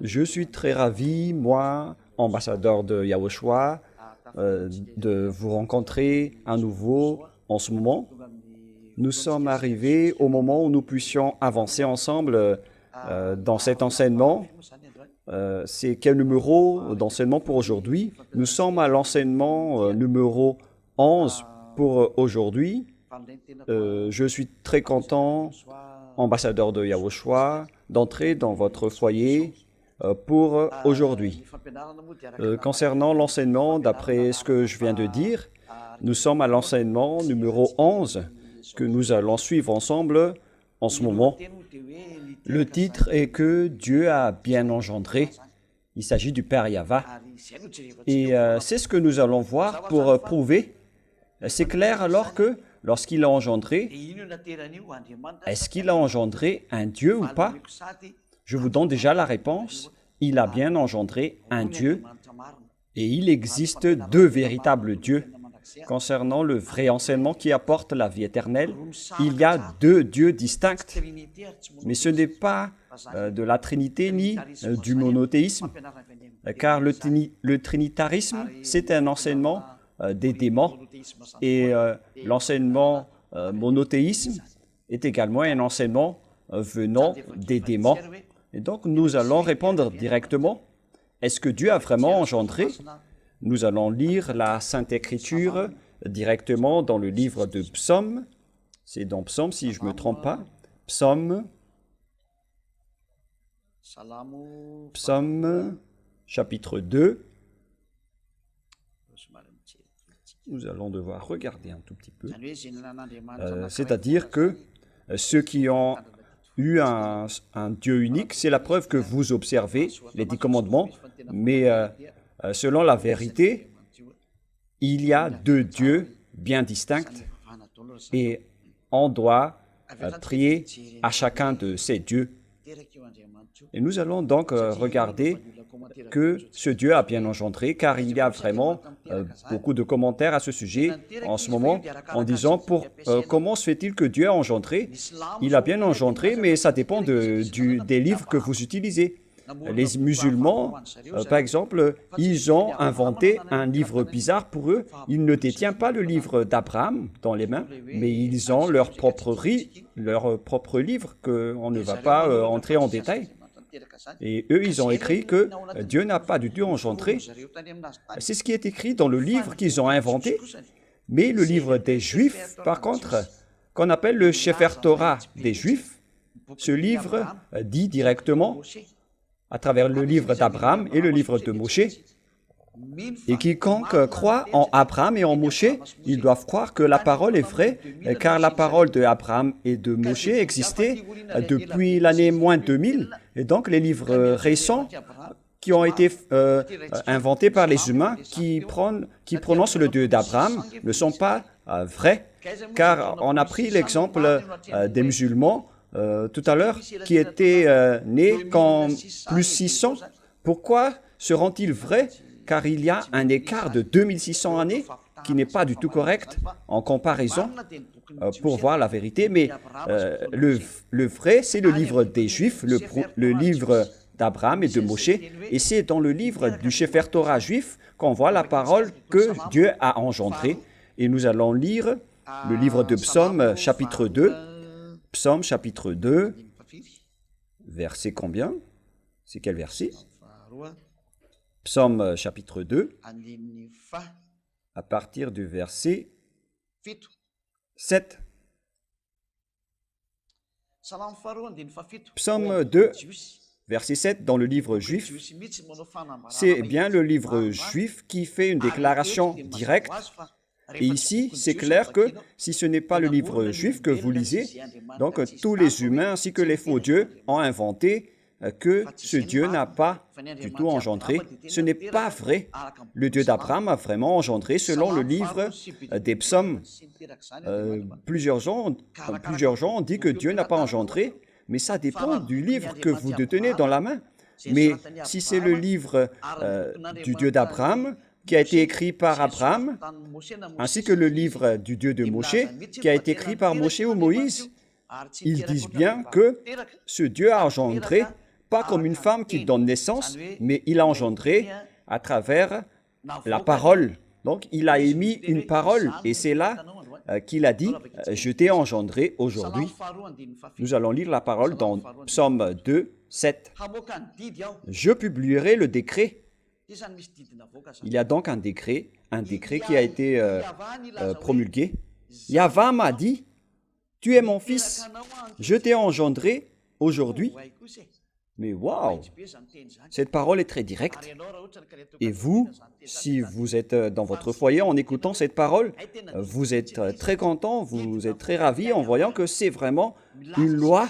Je suis très ravi, moi, ambassadeur de Yahushua, de vous rencontrer à nouveau en ce moment. Nous sommes arrivés au moment où nous puissions avancer ensemble dans cet enseignement. C'est quel numéro d'enseignement pour aujourd'hui? Nous sommes à l'enseignement numéro 11 pour aujourd'hui. Je suis très content, ambassadeur de Yahushua, d'entrer dans votre foyer pour aujourd'hui. Concernant l'enseignement, d'après ce que je viens de dire, nous sommes à l'enseignement numéro 11 que nous allons suivre ensemble en ce moment. Le titre est que Dieu a bien engendré. Il s'agit du Père Yahva. Et c'est ce que nous allons voir pour prouver. C'est clair alors que lorsqu'il a engendré, est-ce qu'il a engendré un Dieu ou pas? Je vous donne déjà la réponse. Il a bien engendré un Dieu et il existe deux véritables dieux. Concernant le vrai enseignement qui apporte la vie éternelle, il y a deux dieux distincts. Mais ce n'est pas de la Trinité ni du monothéisme, car le trinitarisme, c'est un enseignement des démons et l'enseignement monothéisme est également un enseignement venant des démons. Et donc, nous allons répondre directement. Est-ce que Dieu a vraiment engendré? Nous allons lire la Sainte Écriture directement dans le livre de Psaume. C'est dans Psaume, si je ne me trompe pas. Psaume, chapitre 2. Nous allons devoir regarder un tout petit peu. C'est-à-dire que ceux qui ont eu un Dieu unique, c'est la preuve que vous observez les 10 commandements, mais selon la vérité, il y a deux dieux bien distincts et on doit prier à chacun de ces dieux. Et nous allons donc regarder que ce Dieu a bien engendré, car il y a vraiment beaucoup de commentaires à ce sujet en ce moment, en disant comment se fait-il que Dieu a engendré? Il a bien engendré, mais ça dépend des livres que vous utilisez. Les musulmans, par exemple, ils ont inventé un livre bizarre pour eux. Ils ne détiennent pas le livre d'Abraham dans les mains, mais ils ont leur propre livre qu'on ne va pas entrer en détail. Et eux, ils ont écrit que Dieu n'a pas du tout engendré. C'est ce qui est écrit dans le livre qu'ils ont inventé. Mais le livre des Juifs, par contre, qu'on appelle le Sefer Torah des Juifs, ce livre dit directement, à travers le livre d'Abraham et le livre de Moshe. Et quiconque croit en Abraham et en Moshe, ils doivent croire que la parole est vraie, car la parole de Abraham et de Moshe existait depuis l'année moins 2000. Et donc les livres récents qui ont été inventés par les humains, qui prononcent le Dieu d'Abraham, ne sont pas vrais, car on a pris l'exemple des musulmans tout à l'heure, qui étaient nés qu'en plus 600. Pourquoi seront-ils vrais? Car il y a un écart de 2600 années qui n'est pas du tout correct en comparaison pour voir la vérité. Mais le vrai, c'est le livre des Juifs, le livre d'Abraham et de Moshe. Et c'est dans le livre du Sefer Torah juif qu'on voit la parole que Dieu a engendrée. Et nous allons lire le livre de Psaume, chapitre 2. Psaume, chapitre 2, verset combien? C'est quel verset? Psaume, chapitre 2, à partir du verset 7. Psaume 2, verset 7, dans le livre juif. C'est bien le livre juif qui fait une déclaration directe. Et ici, c'est clair que si ce n'est pas le livre juif que vous lisez, donc tous les humains ainsi que les faux dieux ont inventé que ce Dieu n'a pas du tout engendré. Ce n'est pas vrai. Le Dieu d'Abraham a vraiment engendré selon le livre des psaumes. Plusieurs gens ont dit que Dieu n'a pas engendré, mais ça dépend du livre que vous détenez dans la main. Mais si c'est le livre du Dieu d'Abraham, qui a été écrit par Abraham, ainsi que le livre du Dieu de Moshe, qui a été écrit par Moshe ou Moïse, ils disent bien que ce Dieu a engendré pas comme une femme qui donne naissance, mais il a engendré à travers la parole. Donc, il a émis une parole, et c'est là qu'il a dit, « Je t'ai engendré aujourd'hui ». Nous allons lire la parole dans Psaume 2, 7. « Je publierai le décret ». Il y a donc un décret qui a été promulgué. Yahva m'a dit, « Tu es mon fils, je t'ai engendré aujourd'hui ». Mais waouh, cette parole est très directe. Et vous, si vous êtes dans votre foyer en écoutant cette parole, vous êtes très content, vous êtes très ravi en voyant que c'est vraiment une loi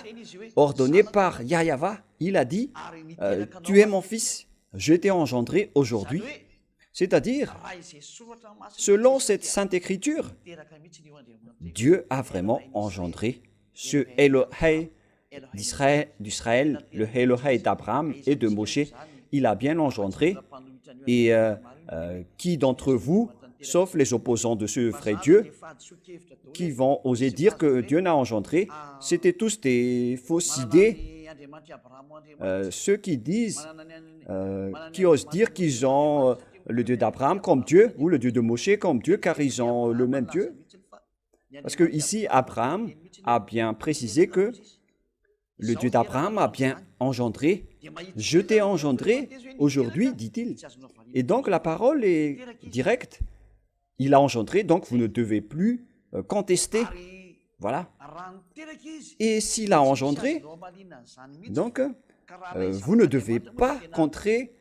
ordonnée par Yahva. Il a dit, « Tu es mon fils, je t'ai engendré aujourd'hui ». C'est-à-dire, selon cette sainte écriture, Dieu a vraiment engendré ce Elohai d'Israël, le Elohai d'Abraham et de Moshe. Il a bien engendré. Et qui d'entre vous, sauf les opposants de ce vrai Dieu, qui vont oser dire que Dieu n'a engendré, c'était tous des fausses idées. Ceux qui disent, qui osent dire qu'ils ont le Dieu d'Abraham comme Dieu ou le Dieu de Moshe comme Dieu, car ils ont le même Dieu. Parce que ici, Abraham a bien précisé que le Dieu d'Abraham a bien engendré. « Je t'ai engendré aujourd'hui », dit-il. Et donc la parole est directe. Il a engendré, donc vous ne devez plus contester. Voilà. Et s'il a engendré, donc vous ne devez pas contrer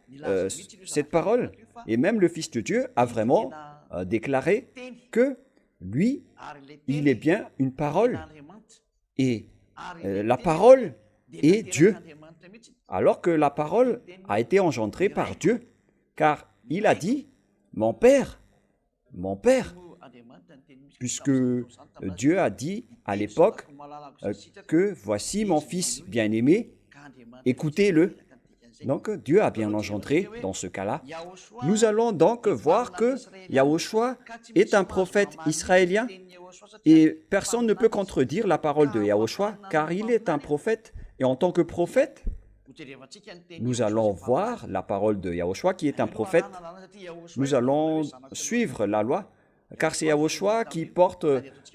cette parole. Et même le Fils de Dieu a vraiment déclaré que lui, il est bien une parole. Et la parole est Dieu. Alors que la parole a été engendrée par Dieu. Car il a dit, mon Père, puisque Dieu a dit à l'époque que voici mon Fils bien-aimé, écoutez-le. Donc Dieu a bien engendré dans ce cas-là. Nous allons donc voir que Yahushua est un prophète israélien et personne ne peut contredire la parole de Yahushua car il est un prophète et en tant que prophète, nous allons voir la parole de Yahushua qui est un prophète. Nous allons suivre la loi car c'est Yahushua qui porte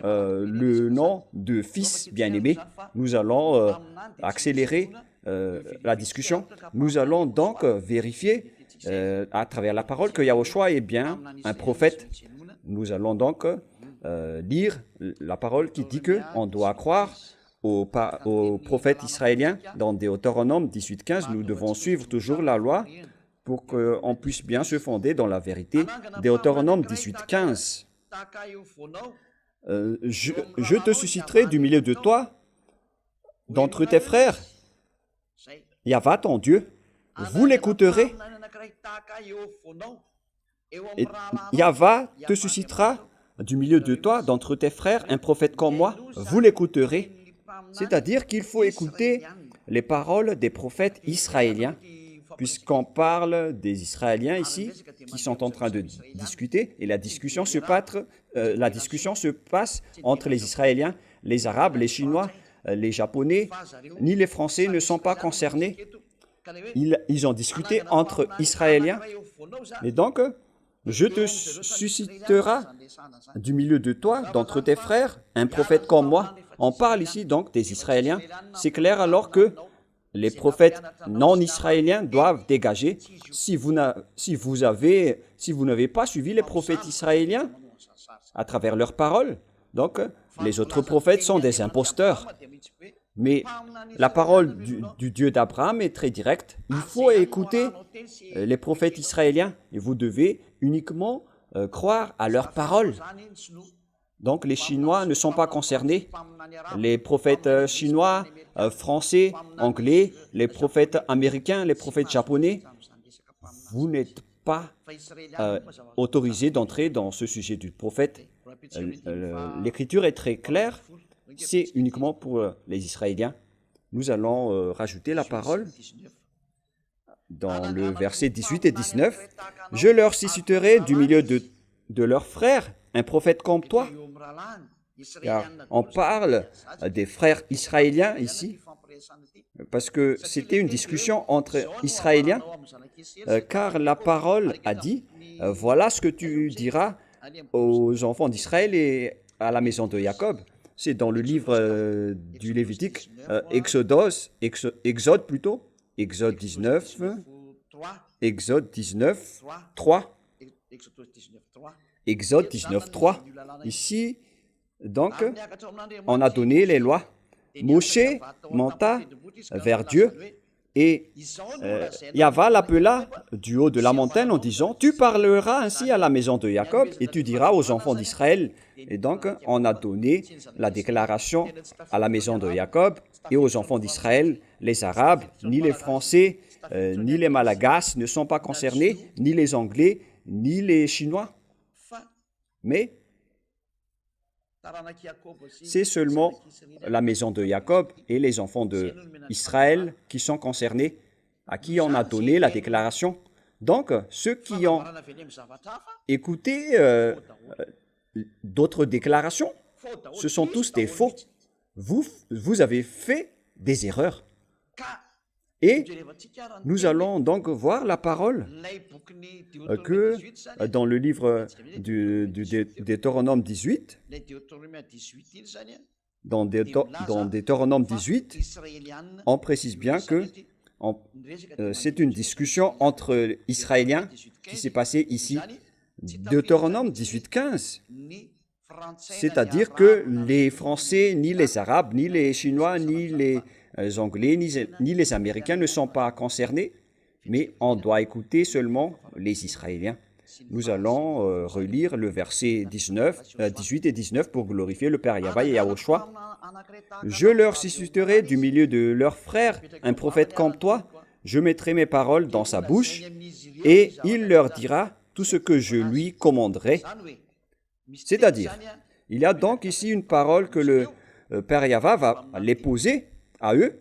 le nom de Fils bien-aimé. Nous allons accélérer la discussion. Nous allons donc vérifier à travers la parole que Yahushua est bien un prophète. Nous allons donc lire la parole qui dit qu'on doit croire au prophète israélien dans Deutéronome 18.15. Nous devons suivre toujours la loi pour qu'on puisse bien se fonder dans la vérité. Deutéronome 18.15. Je te susciterai du milieu de toi, d'entre tes frères, Yahva ton Dieu, vous l'écouterez. Et Yahva te suscitera du milieu de toi, d'entre tes frères, un prophète comme moi, vous l'écouterez. C'est-à-dire qu'il faut écouter les paroles des prophètes israéliens, puisqu'on parle des Israéliens ici, qui sont en train de discuter, et la discussion se passe entre les Israéliens, les Arabes, les Chinois, les Japonais, ni les Français ne sont pas concernés. Ils ont discuté entre Israéliens. Et donc, je te susciterai du milieu de toi, d'entre tes frères, un prophète comme moi. On parle ici donc des Israéliens. C'est clair alors que les prophètes non-israéliens doivent dégager. Si vous n'avez pas suivi les prophètes israéliens à travers leurs paroles, donc les autres prophètes sont des imposteurs. Mais la parole du Dieu d'Abraham est très directe. Il faut écouter les prophètes israéliens et vous devez uniquement croire à leurs paroles. Donc les Chinois ne sont pas concernés. Les prophètes chinois, français, anglais, les prophètes américains, les prophètes japonais, vous n'êtes pas autorisés d'entrer dans ce sujet du prophète. L'écriture est très claire. C'est uniquement pour les Israéliens. Nous allons rajouter la parole dans le verset 18 et 19. « Je leur susciterai du milieu de leurs frères un prophète comme toi. » Car on parle des frères israéliens ici. parce que c'était une discussion entre Israéliens, car la parole a dit, voilà ce que tu diras aux enfants d'Israël et à la maison de Jacob. C'est dans le livre du Lévitique, Exode 19, Exode 19, 3. Exode 19, 3. Ici, donc, on a donné les lois. Moshe monta vers Dieu et Yahva l'appela du haut de la montagne en disant, tu parleras ainsi à la maison de Jacob et tu diras aux enfants d'Israël. Et donc, on a donné la déclaration à la maison de Jacob et aux enfants d'Israël. Les Arabes, ni les Français, ni les Malagasy ne sont pas concernés, ni les Anglais, ni les Chinois. Mais c'est seulement la maison de Jacob et les enfants d'Israël qui sont concernés, à qui on a donné la déclaration. Donc, ceux qui ont écouté d'autres déclarations, ce sont tous des faux. Vous avez fait des erreurs. Et nous allons donc voir la parole que dans le livre du Deutéronome 18, dans Deutéronome 18, on précise bien que c'est une discussion entre Israéliens qui s'est passée ici. Deutéronome 18, 15. C'est-à-dire que les Français, ni les Arabes, ni les Chinois, ni les Anglais, ni les Américains ne sont pas concernés, mais on doit écouter seulement les Israéliens. Nous allons relire le verset 18 et 19 pour glorifier le Père Yahva et Yahushua. « Je leur susciterai du milieu de leurs frères un prophète comme toi, je mettrai mes paroles dans sa bouche, et il leur dira tout ce que je lui commanderai. » C'est-à-dire, il y a donc ici une parole que le Père Yahva va les poser à eux,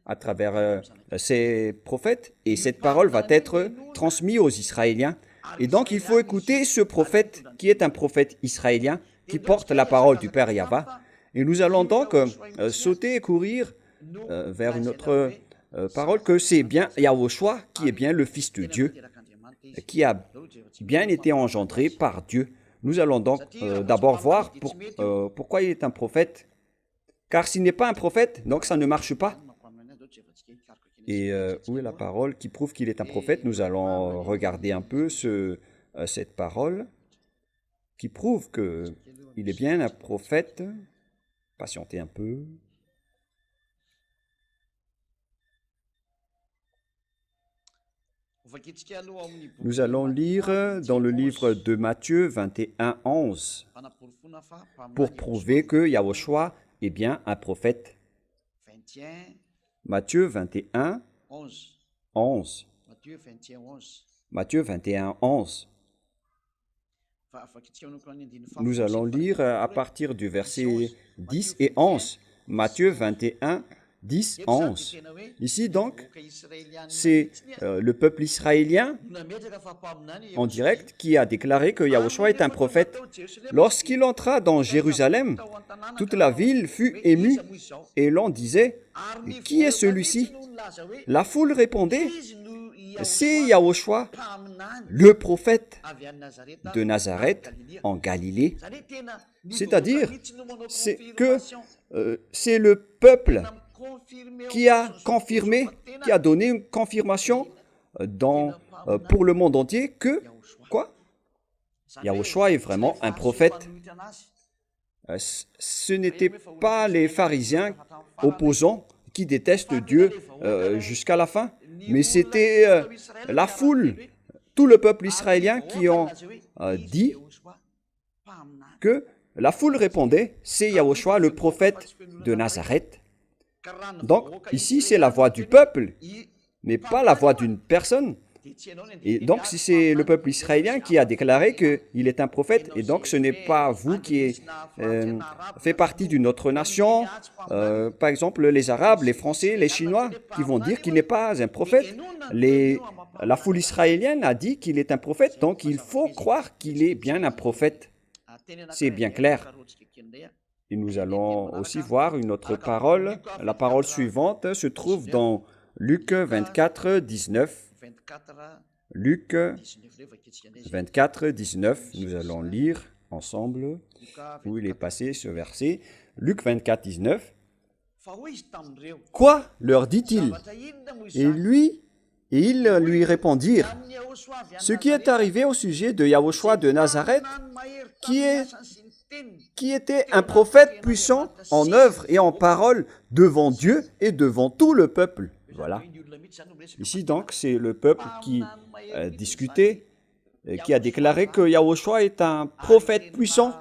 à travers ses prophètes, et cette parole va être transmise aux Israéliens. Et donc, il faut écouter ce prophète qui est un prophète israélien, qui porte la parole du Père Yahva. Et nous allons donc sauter et courir vers une autre parole, que c'est bien Yahushua qui est bien le Fils de Dieu, qui a bien été engendré par Dieu. Nous allons donc d'abord voir pourquoi il est un prophète. Car s'il n'est pas un prophète, donc ça ne marche pas. Et où est la parole qui prouve qu'il est un prophète? Nous allons regarder un peu cette parole qui prouve qu'il est bien un prophète. Patientez un peu. Nous allons lire dans le livre de Matthieu 21, 11 pour prouver que Yahushua est bien un prophète. Matthieu 21, 11. Matthieu 21, 11. Nous allons lire à partir du verset 10 et 11. Matthieu 21, 10, 11. Ici donc, c'est le peuple israélien en direct qui a déclaré que Yahushua est un prophète. Lorsqu'il entra dans Jérusalem, toute la ville fut émue et l'on disait, « Qui est celui-ci » La foule répondait, « C'est Yahushua, le prophète de Nazareth en Galilée. » C'est-à-dire, c'est le peuple qui a confirmé, qui a donné une confirmation pour le monde entier que, quoi? Yahushua est vraiment un prophète. Ce n'étaient pas les pharisiens opposants qui détestent Dieu jusqu'à la fin, mais c'était la foule, tout le peuple israélien qui ont dit que la foule répondait, c'est Yahushua le prophète de Nazareth. Donc, ici, c'est la voix du peuple, mais pas la voix d'une personne. Et donc, si c'est le peuple israélien qui a déclaré qu'il est un prophète, et donc ce n'est pas vous qui fait partie d'une autre nation, par exemple les Arabes, les Français, les Chinois, qui vont dire qu'il n'est pas un prophète. La foule israélienne a dit qu'il est un prophète, donc il faut croire qu'il est bien un prophète. C'est bien clair. Et nous allons aussi voir une autre parole. La parole suivante se trouve dans Luc 24, 19. Luc 24, 19. Nous allons lire ensemble où il est passé ce verset. Luc 24, 19. Quoi leur dit-il? Et ils lui répondirent, ce qui est arrivé au sujet de Yahushua de Nazareth, qui était un prophète puissant en œuvre et en parole devant Dieu et devant tout le peuple. Voilà. Ici donc, c'est le peuple qui discutait, qui a déclaré que Yahushua est un prophète puissant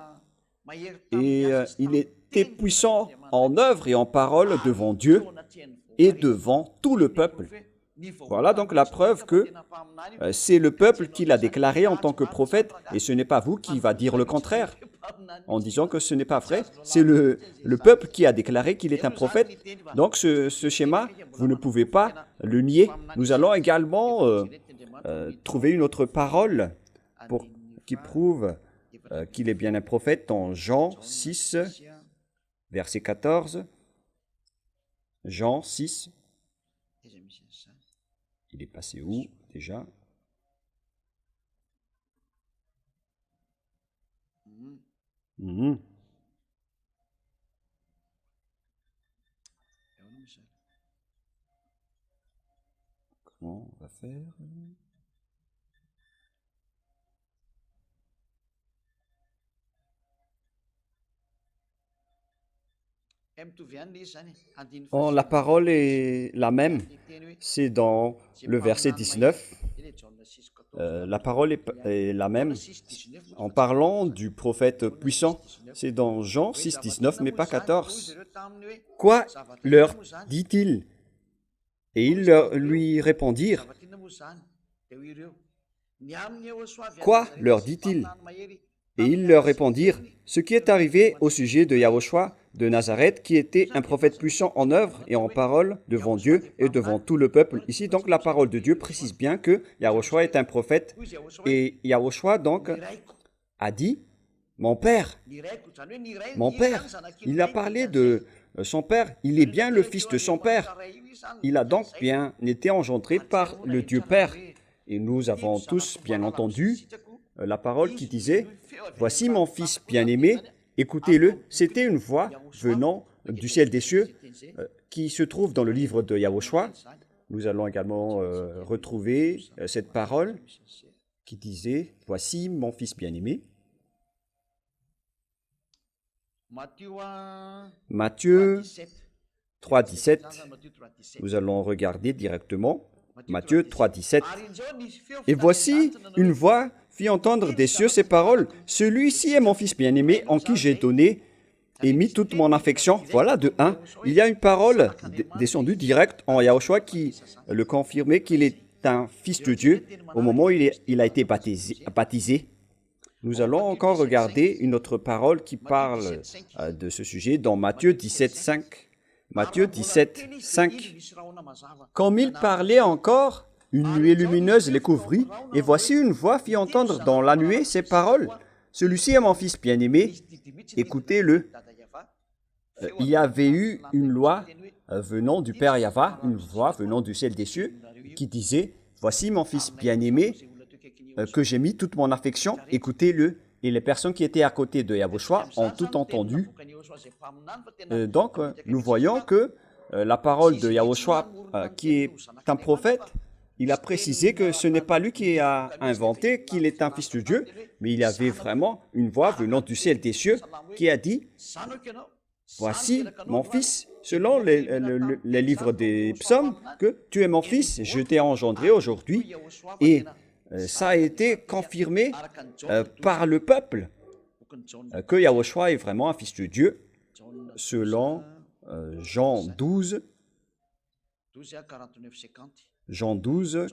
et il était puissant en œuvre et en parole devant Dieu et devant tout le peuple. Voilà donc la preuve que c'est le peuple qui l'a déclaré en tant que prophète et ce n'est pas vous qui va dire le contraire en disant que ce n'est pas vrai. C'est le peuple qui a déclaré qu'il est un prophète. Donc ce schéma, vous ne pouvez pas le nier. Nous allons également trouver une autre parole qui prouve qu'il est bien un prophète dans Jean 6, verset 14. Jean 6. Il est passé où déjà? Comment on va faire? Oh, la parole est la même. C'est dans le verset 19. La parole est la même. En parlant du prophète puissant, c'est dans Jean 6, 19, mais pas 14. Quoi leur dit-il? Et ils lui répondirent. Quoi leur dit-il? Et ils leur répondirent, ce qui est arrivé au sujet de Yahushua de Nazareth, qui était un prophète puissant en œuvre et en parole devant Dieu et devant tout le peuple. Ici, donc, la parole de Dieu précise bien que Yahushua est un prophète. Et Yahushua, donc, a dit, mon père, il a parlé de son père, il est bien le fils de son père. Il a donc bien été engendré par le Dieu Père. Et nous avons tous bien entendu la parole qui disait, « Voici mon fils bien-aimé, écoutez-le. » C'était une voix venant du ciel des cieux qui se trouve dans le livre de Yahushua. Nous allons également retrouver cette parole qui disait, « Voici mon fils bien-aimé. » Matthieu 3, 17. Nous allons regarder directement. Matthieu 3, 17. Et voici une voix fit entendre des cieux ces paroles. Celui-ci est mon fils bien-aimé en qui j'ai donné et mis toute mon affection. Voilà de 1. Il y a une parole descendue directe en Yahushua qui le confirmait qu'il est un fils de Dieu au moment où il a été baptisé. Nous allons encore regarder une autre parole qui parle de ce sujet dans Matthieu 17, 5. Matthieu 17, 5. Comme il parlait encore, une nuée lumineuse les couvrit, et voici une voix fit entendre dans la nuée ces paroles. Celui-ci est mon fils bien-aimé, écoutez-le. Il y avait eu une loi venant du Père Yahva, une voix venant du ciel des cieux, qui disait, voici mon fils bien-aimé, que j'ai mis toute mon affection, écoutez-le. Et les personnes qui étaient à côté de Yahushua ont tout entendu. Donc, nous voyons que la parole de Yahushua, qui est un prophète, il a précisé que ce n'est pas lui qui a inventé qu'il est un fils de Dieu, mais il y avait vraiment une voix venant du ciel des cieux qui a dit, « Voici mon fils, selon les livres des psaumes, que tu es mon fils, je t'ai engendré aujourd'hui. » Et ça a été confirmé par le peuple que Yahushua est vraiment un fils de Dieu, selon Jean 12,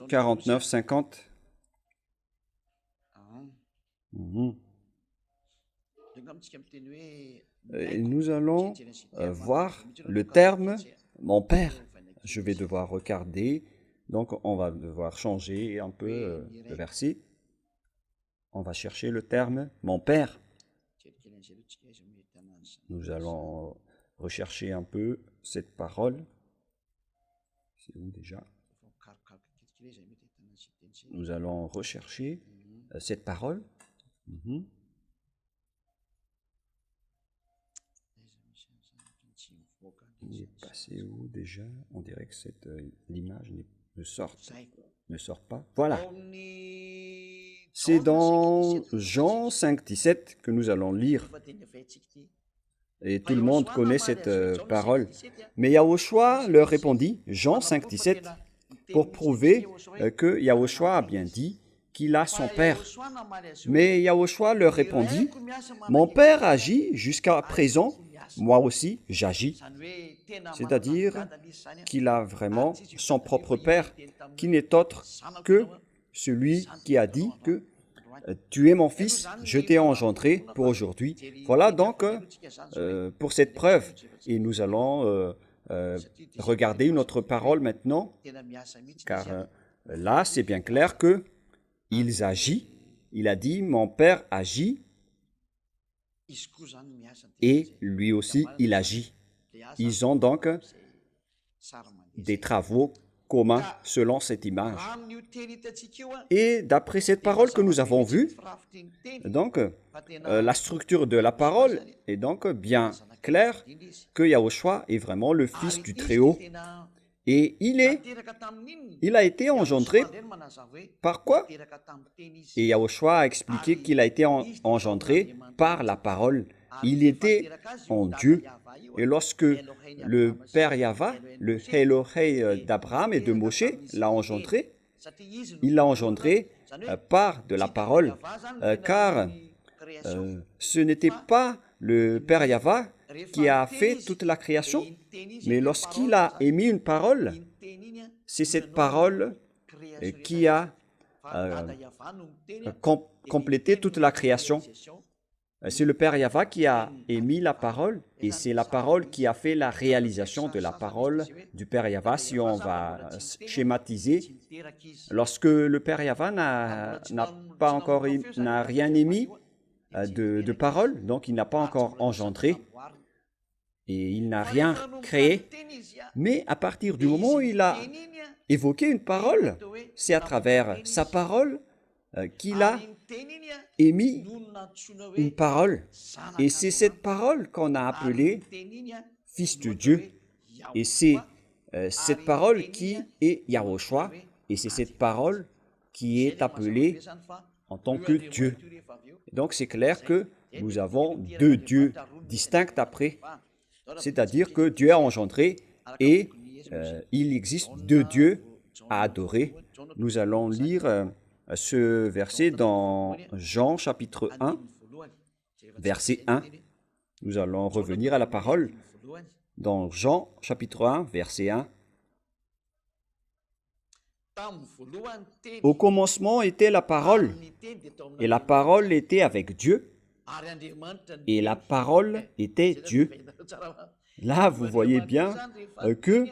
49, 50. Et nous allons voir le terme « mon père ». Je vais devoir regarder. Donc, on va devoir changer un peu le verset. On va chercher le terme « mon père ». Nous allons rechercher un peu cette parole. C'est où déjà? Nous allons rechercher cette parole. Il est passé où déjà? On dirait que l'image ne sort pas. Voilà. C'est dans Jean 5, 17 que nous allons lire. Et tout le monde connaît cette parole. Mais Yahushua leur répondit, Jean 5, 17, pour prouver que Yahushua a bien dit qu'il a son Père. Mais Yahushua leur répondit, mon Père agit jusqu'à présent, moi aussi j'agis. C'est-à-dire qu'il a vraiment son propre Père, qui n'est autre que celui qui a dit que tu es mon fils, je t'ai engendré pour aujourd'hui. Voilà donc pour cette preuve. Et nous allons regarder une autre parole maintenant, car là c'est bien clair que il agit. Il a dit, mon Père agit, et lui aussi il agit. Ils ont donc des travaux communs selon cette image. Et d'après cette parole que nous avons vue, donc la structure de la parole est donc bien claire que Yahushua est vraiment le Fils du Très-Haut. Et il a été engendré par quoi? Et Yahushua a expliqué qu'il a été engendré par la parole. Il était en Dieu. Et lorsque le Père Yahva, le Elohei d'Abraham et de Moshe l'a engendré, il l'a engendré par de la parole, car ce n'était pas le Père Yahva qui a fait toute la création, mais lorsqu'il a émis une parole, c'est cette parole qui a complété toute la création. C'est le Père Yahva qui a émis la parole et c'est la parole qui a fait la réalisation de la parole du Père Yahva. Si on va schématiser, lorsque le Père Yahva n'a rien émis de parole, donc il n'a pas encore engendré et il n'a rien créé. Mais à partir du moment où il a évoqué une parole, c'est à travers sa parole qu'il a émis une parole. Et c'est cette parole qu'on a appelée Fils de Dieu. Et c'est cette parole qui est Yahushua. Et c'est cette parole qui est appelée en tant que Dieu. Donc c'est clair que nous avons deux dieux distincts après. C'est-à-dire que Dieu a engendré et il existe deux dieux à adorer. Nous allons lire ce verset dans Jean chapitre 1, verset 1. Nous allons revenir à la parole dans Jean chapitre 1, verset 1. Au commencement était la parole, et la parole était avec Dieu, et la parole était Dieu. Là, vous voyez bien que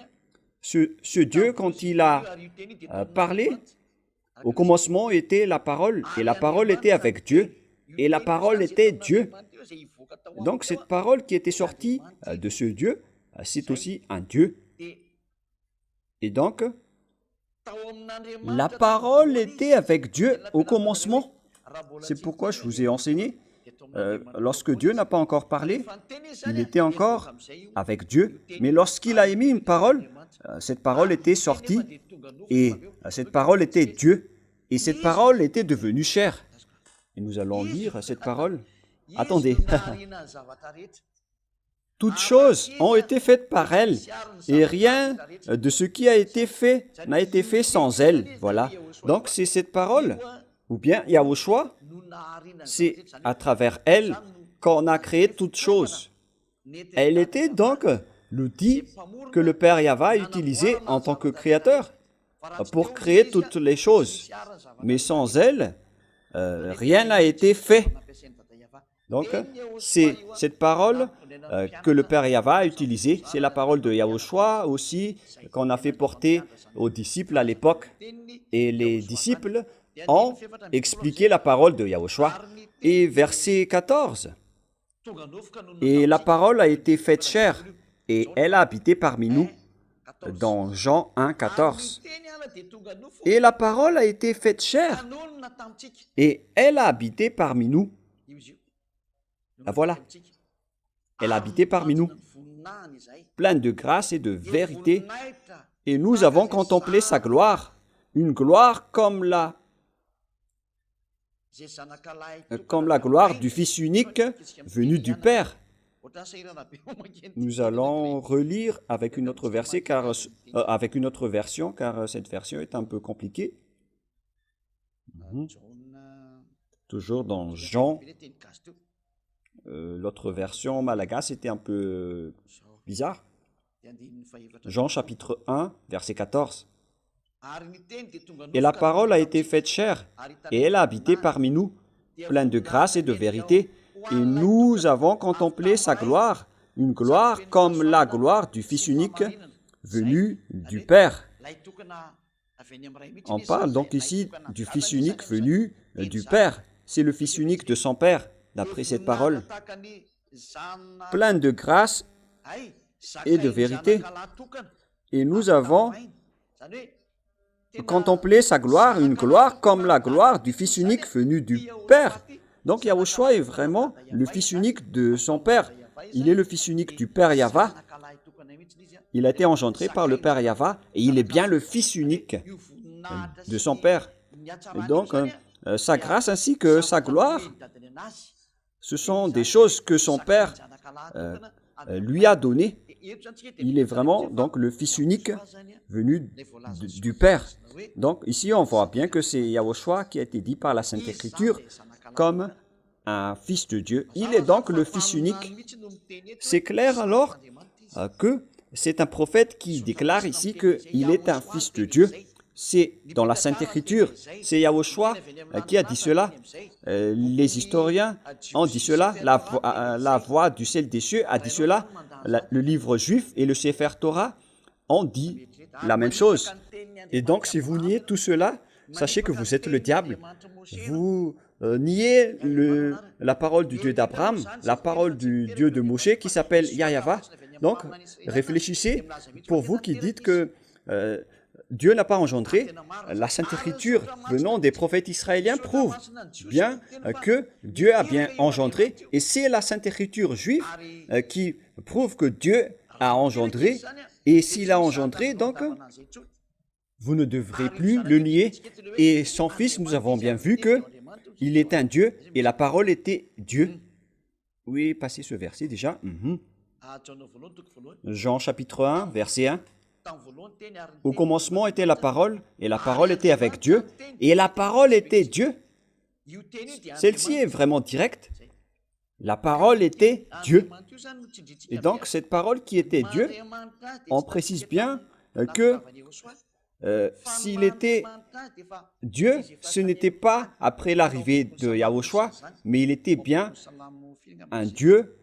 ce Dieu, quand il a parlé, au commencement était la parole, et la parole était avec Dieu, et la parole était Dieu. Donc cette parole qui était sortie de ce Dieu, c'est aussi un Dieu. Et donc, la parole était avec Dieu au commencement. C'est pourquoi je vous ai enseigné, lorsque Dieu n'a pas encore parlé, il était encore avec Dieu. Mais lorsqu'il a émis une parole, cette parole était sortie et cette parole était Dieu. Et cette parole était devenue chair. Et nous allons lire cette parole. Attendez. Toutes choses ont été faites par elle, et rien de ce qui a été fait n'a été fait sans elle. Voilà. Donc c'est cette parole, ou bien Yahushua, c'est à travers elle qu'on a créé toutes choses. Elle était donc l'outil que le Père Yahva a utilisé en tant que créateur pour créer toutes les choses. Mais sans elle, rien n'a été fait. Donc, c'est cette parole que le Père Yahva a utilisée. C'est la parole de Yahushua aussi qu'on a fait porter aux disciples à l'époque. Et les disciples ont expliqué la parole de Yahushua. Et verset 14, Et la parole a été faite chair, et elle a habité parmi nous, dans Jean 1, 14. Et la parole a été faite chair, et elle a habité parmi nous. La voilà. Elle a habité parmi nous, pleine de grâce et de vérité, et nous avons contemplé sa gloire, une gloire comme la gloire du Fils unique venu du Père. Nous allons relire avec une autre version, car cette version est un peu compliquée. Toujours dans Jean. L'autre version malagasy était un peu bizarre. Jean chapitre 1, verset 14. Et la parole a été faite chair, et elle a habité parmi nous, pleine de grâce et de vérité, et nous avons contemplé sa gloire, une gloire comme la gloire du Fils unique venu du Père. On parle donc ici du Fils unique venu du Père. C'est le Fils unique de son Père, d'après cette parole, pleine de grâce et de vérité. Et nous avons contemplé sa gloire, une gloire comme la gloire du Fils unique venu du Père. Donc Yahushua est vraiment le Fils unique de son Père. Il est le Fils unique du Père Yahva. Il a été engendré par le Père Yahva et il est bien le Fils unique de son Père. Et donc, sa grâce ainsi que sa gloire, ce sont des choses que son Père lui a données. Il est vraiment donc le Fils unique venu du Père. Donc ici, on voit bien que c'est Yahushua qui a été dit par la Sainte Écriture comme un Fils de Dieu. Il est donc le Fils unique. C'est clair alors que c'est un prophète qui déclare ici qu'il est un Fils de Dieu. C'est dans la Sainte Écriture. C'est Yahushua qui a dit cela. Les historiens ont dit cela. La voix du ciel des cieux a dit cela. Le livre juif et le Sefer Torah ont dit la même chose. Et donc, si vous niez tout cela, sachez que vous êtes le diable. Vous niez la parole du Dieu d'Abraham, la parole du Dieu de Moshe qui s'appelle Yahva. Donc, réfléchissez pour vous qui dites que Dieu n'a pas engendré. La Sainte Écriture venant des prophètes israéliens prouve bien que Dieu a bien engendré. Et c'est la Sainte Écriture juive qui prouve que Dieu a engendré. Et s'il a engendré, donc, vous ne devrez plus le nier. Et son Fils, nous avons bien vu qu'il est un Dieu et la parole était Dieu. Oui, passez ce verset déjà. Jean chapitre 1, verset 1. Au commencement était la parole, et la parole était avec Dieu, et la parole était Dieu. Celle-ci est vraiment directe. La parole était Dieu. Et donc, cette parole qui était Dieu, on précise bien que s'il était Dieu, ce n'était pas après l'arrivée de Yahushua, mais il était bien un Dieu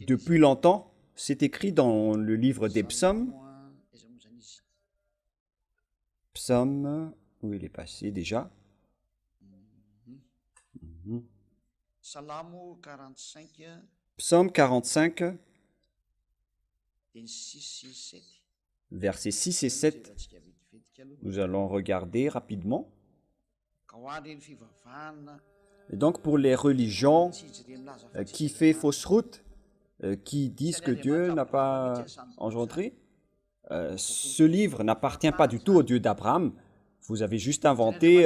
depuis longtemps. C'est écrit dans le livre des psaumes. Psaume, où il est passé déjà. Psaume 45, versets 6 et 7. Nous allons regarder rapidement. Et donc pour les religions qui font fausse route, qui disent que Dieu n'a pas engendré, ce livre n'appartient pas du tout au Dieu d'Abraham. Vous avez juste inventé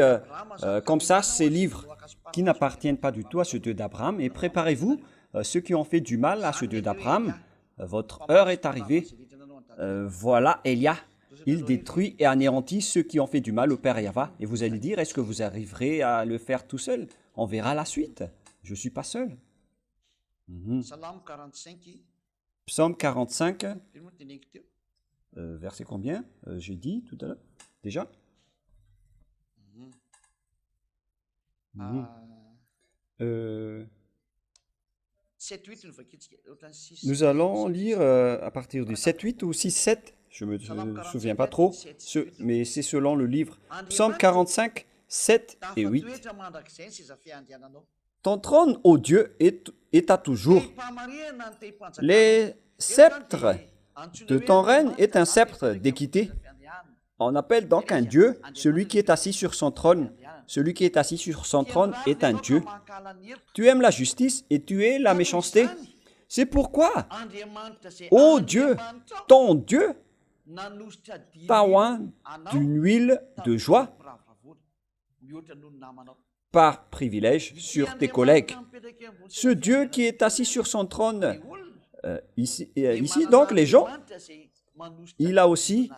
comme ça ces livres qui n'appartiennent pas du tout à ce Dieu d'Abraham. Et préparez-vous, ceux qui ont fait du mal à ce Dieu d'Abraham, votre heure est arrivée. Voilà Élia, il détruit et anéantit ceux qui ont fait du mal au Père Yahva. Et vous allez dire, est-ce que vous arriverez à le faire tout seul? On verra la suite. Je ne suis pas seul. Psaume 45. Verset combien? J'ai dit tout à l'heure, déjà. Nous allons lire à partir du 7-8 ou 6-7, je ne me souviens pas trop, mais c'est selon le livre. Psaume 45, 7 et 8. ton trône, ô Dieu, est à toujours. Les sceptres de ton règne est un sceptre d'équité. On appelle donc un Dieu celui qui est assis sur son trône. Celui qui est assis sur son trône est un Dieu. Tu aimes la justice et tu es la méchanceté. C'est pourquoi, ô Dieu, ton Dieu, t'a oint d'une huile de joie par privilège sur tes collègues. Ce Dieu qui est assis sur son trône, ici donc les gens, il a aussi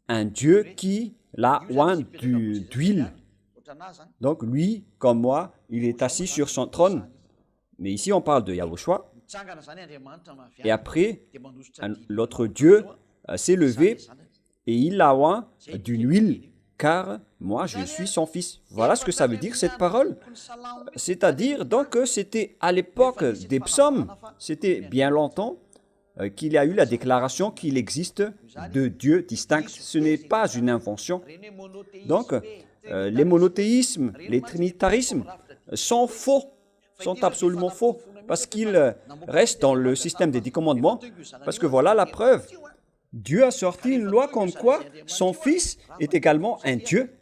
un Dieu qui l'a oint d'huile. Donc lui, comme moi, il est assis sur son trône. Mais ici, on parle de Yahushua. Et après, l'autre Dieu s'est levé et il l'a oint d'une huile, car moi, je suis son fils. Voilà ce que ça veut dire, cette parole. C'est-à-dire, donc, c'était à l'époque des psaumes, c'était bien longtemps qu'il y a eu la déclaration qu'il existe deux dieux distincts. Ce n'est pas une invention. Donc, les monothéismes, les trinitarismes sont faux, sont absolument faux, parce qu'ils restent dans le système des 10 commandements, parce que voilà la preuve. Dieu a sorti une loi comme quoi son Fils est également un Dieu.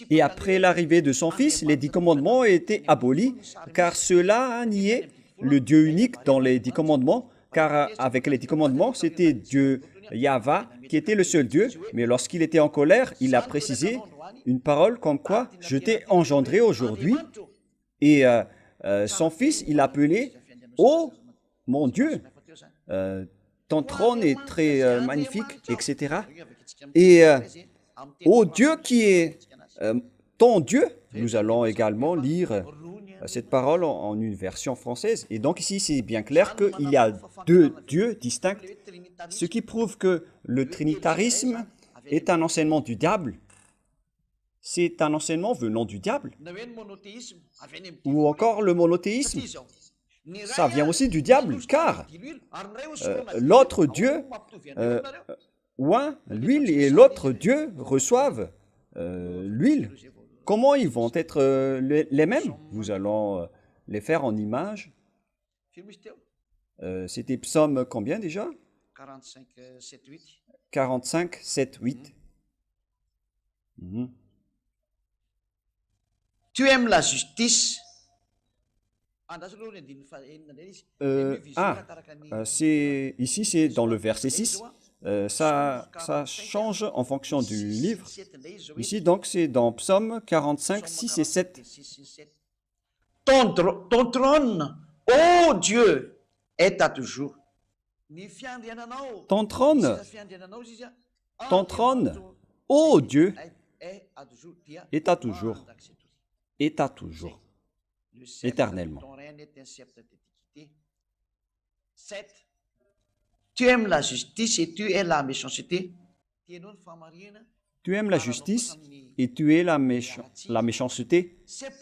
Et après l'arrivée de son Fils, les 10 commandements ont été abolis, car cela a nié le Dieu unique dans les 10 commandements, car avec les 10 commandements, c'était Dieu Yahva qui était le seul Dieu, mais lorsqu'il était en colère, il a précisé une parole comme quoi « Je t'ai engendré aujourd'hui » et son Fils, il appelait « Oh, mon Dieu, ton trône est très magnifique, etc. » Et « Oh Dieu qui est ton Dieu », nous allons également lire cette parole en une version française. Et donc ici, c'est bien clair qu'il y a deux dieux distincts, ce qui prouve que le trinitarisme est un enseignement du diable. C'est un enseignement venant du diable. Ou encore le monothéisme. Ça vient aussi du diable, car l'autre Dieu oint l'huile et l'autre Dieu reçoivent l'huile. Comment ils vont être les mêmes? Nous allons les faire en images. C'était psaume combien déjà? 45, 7, 8. 45, 7, 8. Tu aimes la justice. Ici c'est dans le verset 6. Ça change en fonction du livre. Ici, donc, c'est dans Psaume 45, 6 et 7. Ton trône, ô Dieu, est à toujours. Ton trône, ô Dieu, est à toujours, éternellement. Tu aimes la justice et tu es la méchanceté. Tu aimes la justice et tu es la méchanceté. C'est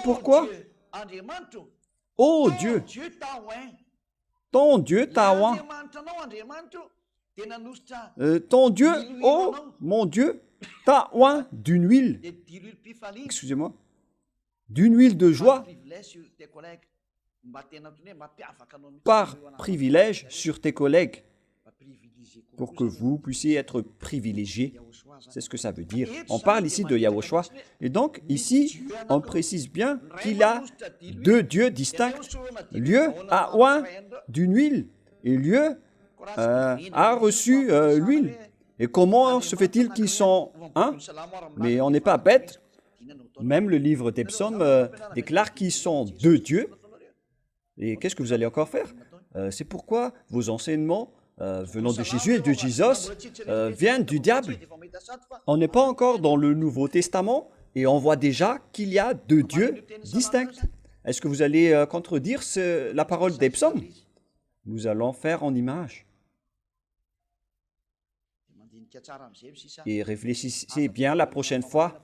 pourquoi, ô Dieu, ton Dieu t'a oint. Ton Dieu, oh mon Dieu, t'a oint d'une huile, excusez-moi, d'une huile de joie, par privilège sur tes collègues, pour que vous puissiez être privilégiés. C'est ce que ça veut dire. On parle ici de Yahushua. Et donc, ici, on précise bien qu'il y a deux dieux distincts. Lieu a oint d'une huile et lieu a reçu l'huile. Et comment se fait-il qu'ils sont un? Mais on n'est pas bête. Même le livre des psaumes déclare qu'ils sont deux dieux. Et qu'est-ce que vous allez encore faire? C'est pourquoi vos enseignements venant de Jésus et de Jésus viennent du diable. On n'est pas encore dans le Nouveau Testament et on voit déjà qu'il y a deux dieux distincts. Est-ce que vous allez contredire la parole des psaumes? Nous allons faire en image. Et réfléchissez bien la prochaine fois.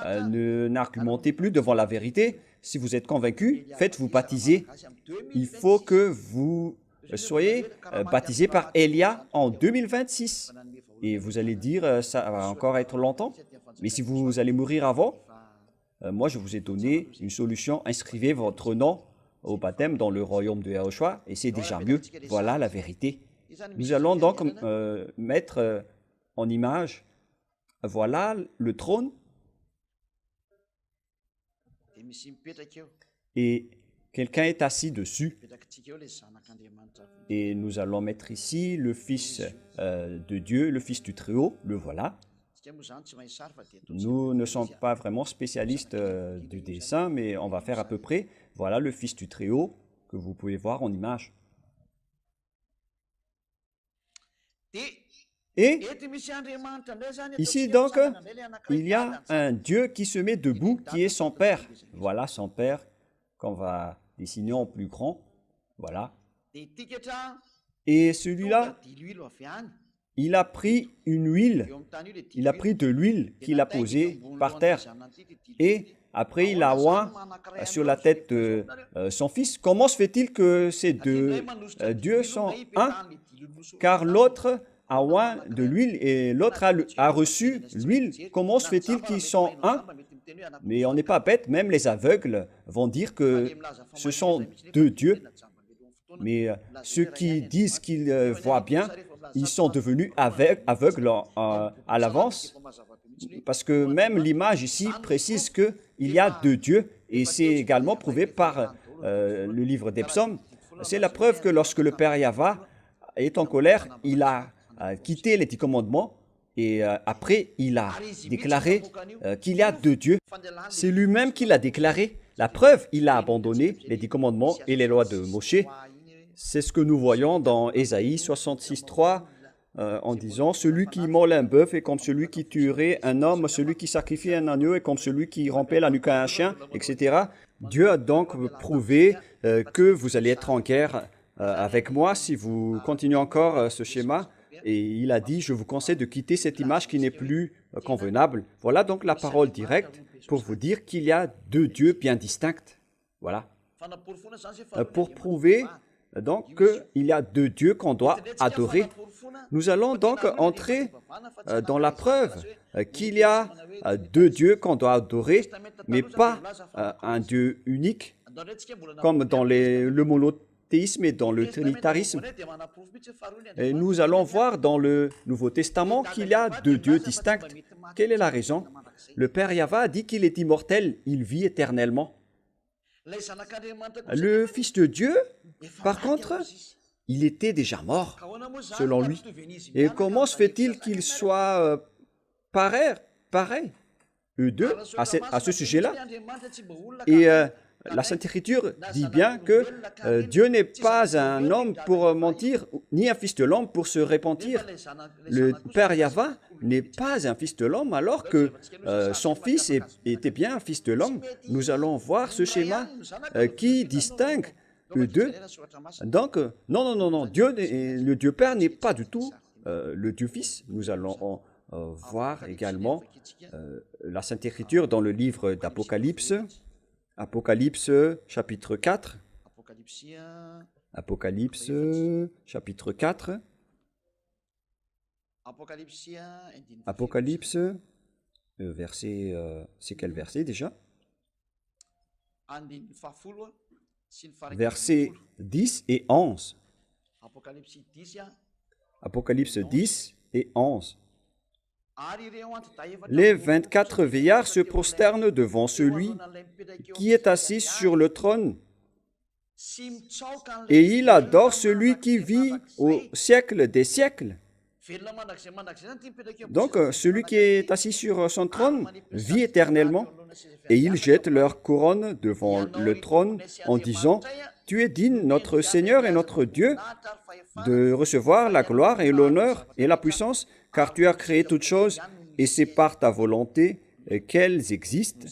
N'argumentez plus devant la vérité. Si vous êtes convaincu, faites-vous baptiser. Il faut que vous soyez baptisés par Elia en 2026. Et vous allez dire, ça va encore être longtemps. Mais si vous allez mourir avant, moi je vous ai donné une solution, inscrivez votre nom au baptême dans le royaume de Yahushua, et c'est déjà mieux. Voilà la vérité. Nous allons donc mettre en image, voilà le trône, et quelqu'un est assis dessus. Et nous allons mettre ici le Fils de Dieu, le Fils du Très-Haut, le voilà. Nous ne sommes pas vraiment spécialistes du dessin, mais on va faire à peu près. Voilà le Fils du Très-Haut que vous pouvez voir en image. Et ici donc, il y a un Dieu qui se met debout, qui est son Père. Voilà son Père qu'on va dessiner en plus grand. Voilà. Et celui-là, il a pris une huile, il a pris de l'huile qu'il a posée par terre. Et après, il a oint sur la tête de son fils. Comment se fait-il que ces deux dieux sont un? Car l'autre a oint de l'huile et l'autre a reçu l'huile. Comment se fait-il qu'ils sont un? Mais on n'est pas bête, même les aveugles vont dire que ce sont deux dieux. Mais ceux qui disent qu'ils voient bien, ils sont devenus aveugles à l'avance. Parce que même l'image ici précise qu'il y a deux dieux. Et c'est également prouvé par le livre des psaumes. C'est la preuve que lorsque le Père Yahva est en colère, il a quitté les 10 commandements. Et après, il a déclaré qu'il y a deux dieux. C'est lui-même qui l'a déclaré. La preuve, il a abandonné les 10 commandements et les lois de Moshe. C'est ce que nous voyons dans Ésaïe 66.3 en disant « Celui qui immole un bœuf est comme celui qui tuerait un homme, celui qui sacrifie un agneau est comme celui qui rompait la nuque à un chien, etc. » Dieu a donc prouvé que vous allez être en guerre avec moi si vous continuez encore ce schéma. Et il a dit, je vous conseille de quitter cette image qui n'est plus convenable. Voilà donc la parole directe pour vous dire qu'il y a deux dieux bien distincts. Voilà. Pour prouver donc qu'il y a deux dieux qu'on doit adorer. Nous allons donc entrer dans la preuve qu'il y a deux dieux qu'on doit adorer, mais pas un Dieu unique, comme dans le monothéisme et dans le trinitarisme. Et nous allons voir dans le Nouveau Testament qu'il y a deux dieux distincts. Quelle est la raison? Le Père Yahva a dit qu'il est immortel, il vit éternellement. Le Fils de Dieu, par contre, il était déjà mort, selon lui. Et comment se fait-il qu'il soit pareil, eux deux, à ce sujet-là? Et la Sainte Écriture dit bien que Dieu n'est pas un homme pour mentir, ni un fils de l'homme pour se repentir. Le Père Yahva n'est pas un fils de l'homme, alors que son fils était bien un fils de l'homme. Nous allons voir ce schéma qui distingue eux deux. Donc, non, le Dieu Père n'est pas du tout le Dieu Fils. Nous allons voir également la Sainte Écriture dans le livre d'Apocalypse. Apocalypse, chapitre 4. Apocalypse, chapitre 4. Apocalypse, verset, c'est quel verset déjà? Versets 10 et 11. Apocalypse 10 et 11. Les 24 vieillards se prosternent devant celui qui est assis sur le trône, et il adore celui qui vit au siècle des siècles. Donc, celui qui est assis sur son trône vit éternellement, et ils jettent leur couronne devant le trône en disant « Tu es digne, notre Seigneur et notre Dieu, de recevoir la gloire et l'honneur et la puissance, car tu as créé toutes choses, et c'est par ta volonté qu'elles existent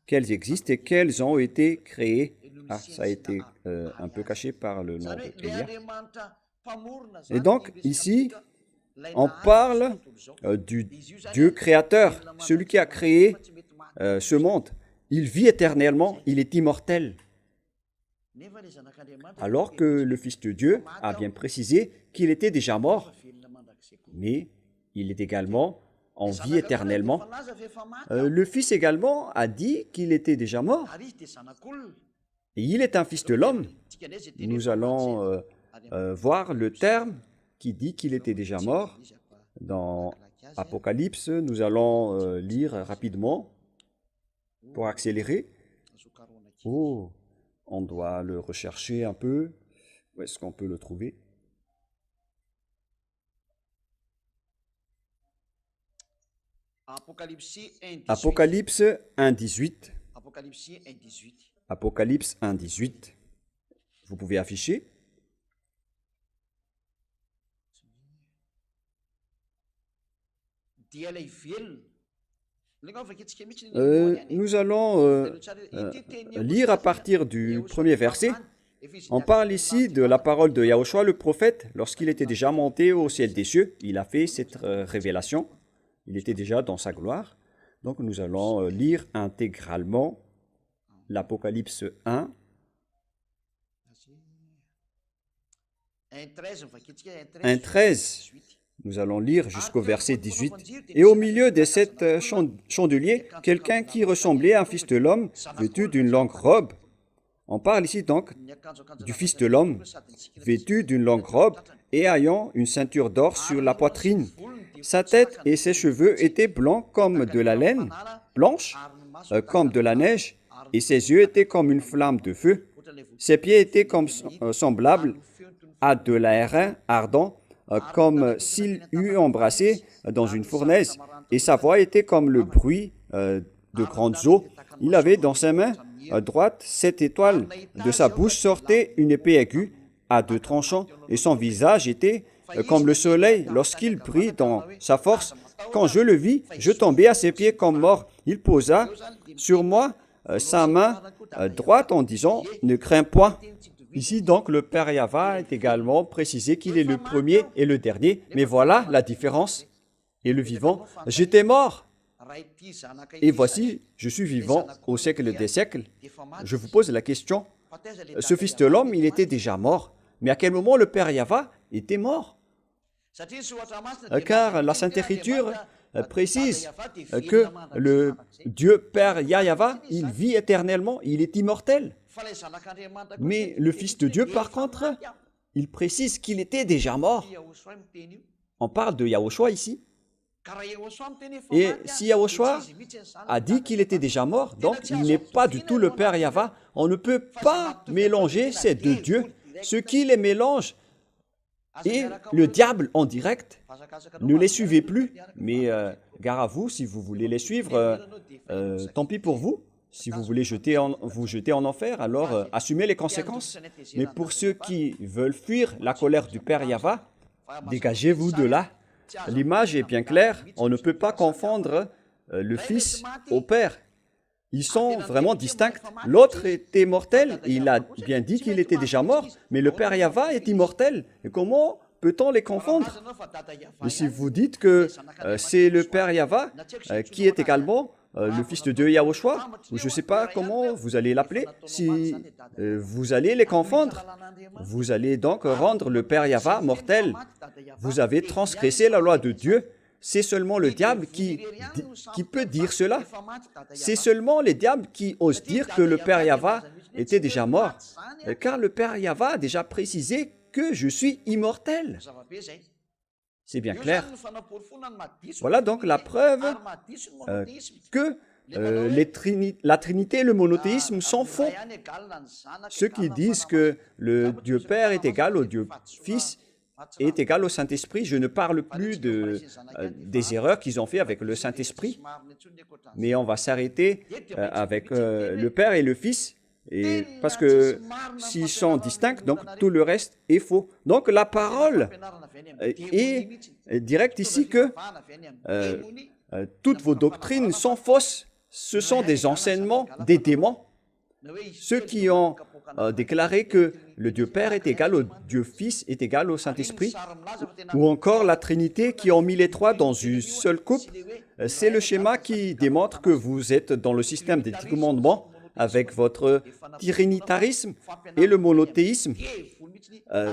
et qu'elles ont été créées. » Ah, ça a été un peu caché par le nom de Elia. Et donc, ici, on parle du Dieu créateur, celui qui a créé ce monde. Il vit éternellement, il est immortel. Alors que le Fils de Dieu a bien précisé qu'il était déjà mort, mais il est également en vie éternellement. Le Fils également a dit qu'il était déjà mort. Et il est un fils de l'homme. Nous allons voir le terme qui dit qu'il était déjà mort. Dans Apocalypse, nous allons lire rapidement pour accélérer. Oh, on doit le rechercher un peu. Où est-ce qu'on peut le trouver? Apocalypse 1.18. Apocalypse 1.18. Vous pouvez afficher. Nous allons lire à partir du premier verset. On parle ici de la parole de Yahushua le prophète. Lorsqu'il était déjà monté au ciel des cieux, il a fait cette révélation. Il était déjà dans sa gloire. Donc nous allons lire intégralement l'Apocalypse 1. 1.13. Nous allons lire jusqu'au verset 18. Et au milieu de sept chandeliers, quelqu'un qui ressemblait à un fils de l'homme, vêtu d'une longue robe. On parle ici donc du fils de l'homme, vêtu d'une longue robe et ayant une ceinture d'or sur la poitrine. Sa tête et ses cheveux étaient blancs comme de la laine, blanche comme de la neige, et ses yeux étaient comme une flamme de feu. Ses pieds étaient comme semblables à de l'airain ardent, comme s'il eût embrassé dans une fournaise, et sa voix était comme le bruit de grandes eaux. Il avait dans sa main droite 7 étoiles. De sa bouche sortait une épée aiguë à 2 tranchants, et son visage était comme le soleil lorsqu'il brille dans sa force. Quand je le vis, je tombai à ses pieds comme mort. Il posa sur moi sa main droite en disant « Ne crains point ». Ici donc le Père Yahva est également précisé qu'il est le premier et le dernier. Mais voilà la différence. Et le vivant, j'étais mort. Et voici, je suis vivant au siècle des siècles. Je vous pose la question, ce fils de l'homme, il était déjà mort. Mais à quel moment le Père Yahva était mort? Car la Sainte Écriture précise que le Dieu Père Yahva, il vit éternellement, il est immortel. Mais le Fils de Dieu, par contre, il précise qu'il était déjà mort. On parle de Yahushua ici. Et si Yahushua a dit qu'il était déjà mort, donc il n'est pas du tout le Père Yahva. On ne peut pas mélanger ces deux dieux. Ce qui les mélange et le diable en direct. Ne les suivez plus, mais gare à vous, si vous voulez les suivre, tant pis pour vous. Si vous voulez vous jeter en enfer, alors assumez les conséquences. Mais pour ceux qui veulent fuir la colère du Père Yahva, dégagez-vous de là. L'image est bien claire, on ne peut pas confondre le Fils au Père. Ils sont vraiment distincts. L'autre était mortel, il a bien dit qu'il était déjà mort, mais le Père Yahva est immortel. Et comment peut-on les confondre? Et si vous dites que c'est le Père Yahva qui est également le Fils de Dieu Yahushua, je ne sais pas comment vous allez l'appeler, si vous allez les confondre, vous allez donc rendre le Père Yahva mortel. Vous avez transgressé la loi de Dieu. C'est seulement le diable qui peut dire cela. C'est seulement les diables qui osent dire que le Père Yahva était déjà mort. Car le Père Yahva a déjà précisé que je suis immortel. C'est bien clair. Voilà donc la preuve que la Trinité et le monothéisme sont faux. Ceux qui disent que le Dieu Père est égal au Dieu Fils est égal au Saint-Esprit, je ne parle plus des erreurs qu'ils ont fait avec le Saint-Esprit, mais on va s'arrêter avec le Père et le Fils, et parce que s'ils sont distincts, donc tout le reste est faux. Donc la parole est directe ici que toutes vos doctrines sont fausses. Ce sont des enseignements des démons. Ceux qui ont déclaré que le Dieu Père est égal au Dieu Fils est égal au Saint-Esprit, ou encore la Trinité qui ont mis les trois dans une seule coupe, c'est le schéma qui démontre que vous êtes dans le système des 10 commandements avec votre trinitarisme et le monothéisme.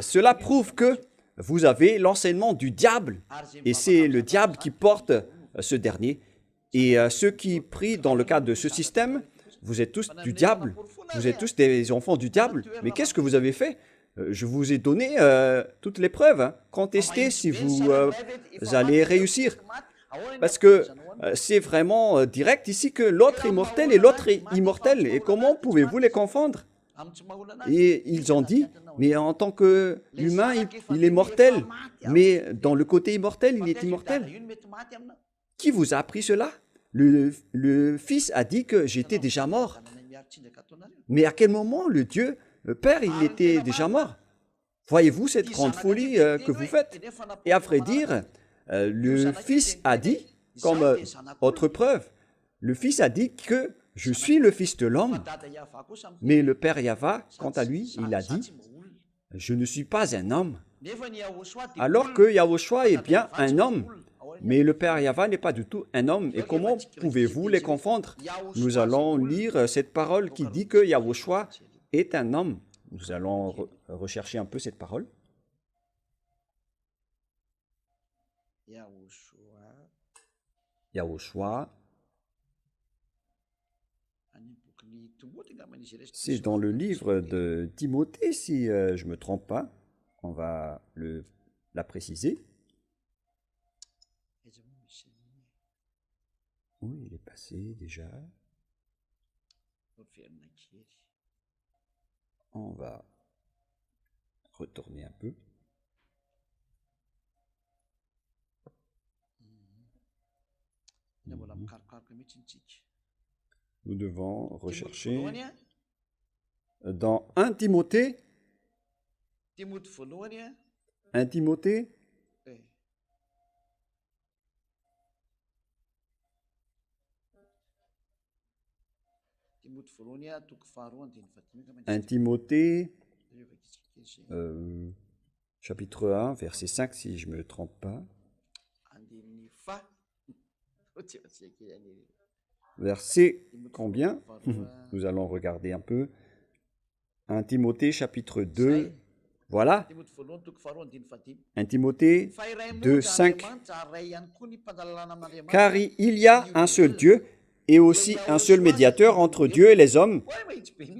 Cela prouve que vous avez l'enseignement du diable, et c'est le diable qui porte ce dernier. Et ceux qui prient dans le cadre de ce système, vous êtes tous du diable, vous êtes tous des enfants du diable. Mais qu'est-ce que vous avez fait? Je vous ai donné toutes les preuves. Hein. Contestez si vous allez réussir. Parce que c'est vraiment direct ici que l'autre est mortel et l'autre est immortel. Et comment pouvez-vous les confondre? Et ils ont dit, mais en tant qu'humain, il est mortel. Mais dans le côté immortel, il est immortel. Qui vous a appris cela? Le Fils a dit que j'étais déjà mort. Mais à quel moment le Dieu, le Père, il était déjà mort? Voyez-vous cette grande folie que vous faites? Et à vrai dire, le Fils a dit, comme autre preuve, le Fils a dit que je suis le Fils de l'homme. Mais le Père Yahva, quant à lui, il a dit, je ne suis pas un homme. Alors que Yahushua est bien un homme. Mais le Père Yahva n'est pas du tout un homme. Et comment pouvez-vous les confondre? Nous allons lire cette parole qui dit que Yahushua est un homme. Nous allons rechercher un peu cette parole. Yahushua. C'est dans le livre de Timothée, si je ne me trompe pas. On va la préciser. Oui, il est passé déjà. On va retourner un peu. Nous devons rechercher dans 1 Timothée. 1 Timothée. Un Timothée, chapitre 1, verset 5, si je ne me trompe pas. Verset combien? Nous allons regarder un peu. 1 Timothée, chapitre 2. Voilà. 1 Timothée 2, 5. Car il y a un seul Dieu et aussi un seul médiateur entre Dieu et les hommes,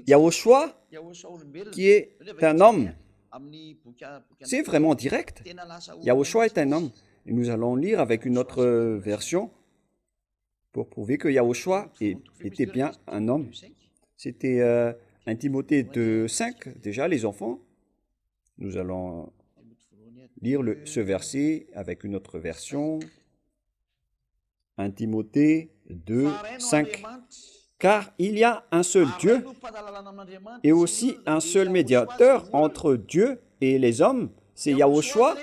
Yahushua, qui est un homme. C'est vraiment direct. Yahushua est un homme. Et nous allons lire avec une autre version pour prouver que Yahushua était bien un homme. C'était 1 Timothée 2, 5, déjà les enfants. Nous allons lire ce verset avec une autre version. 1 Timothée 2, 5. Car il y a un seul Dieu et aussi un seul médiateur entre Dieu et les hommes, c'est Yahushua,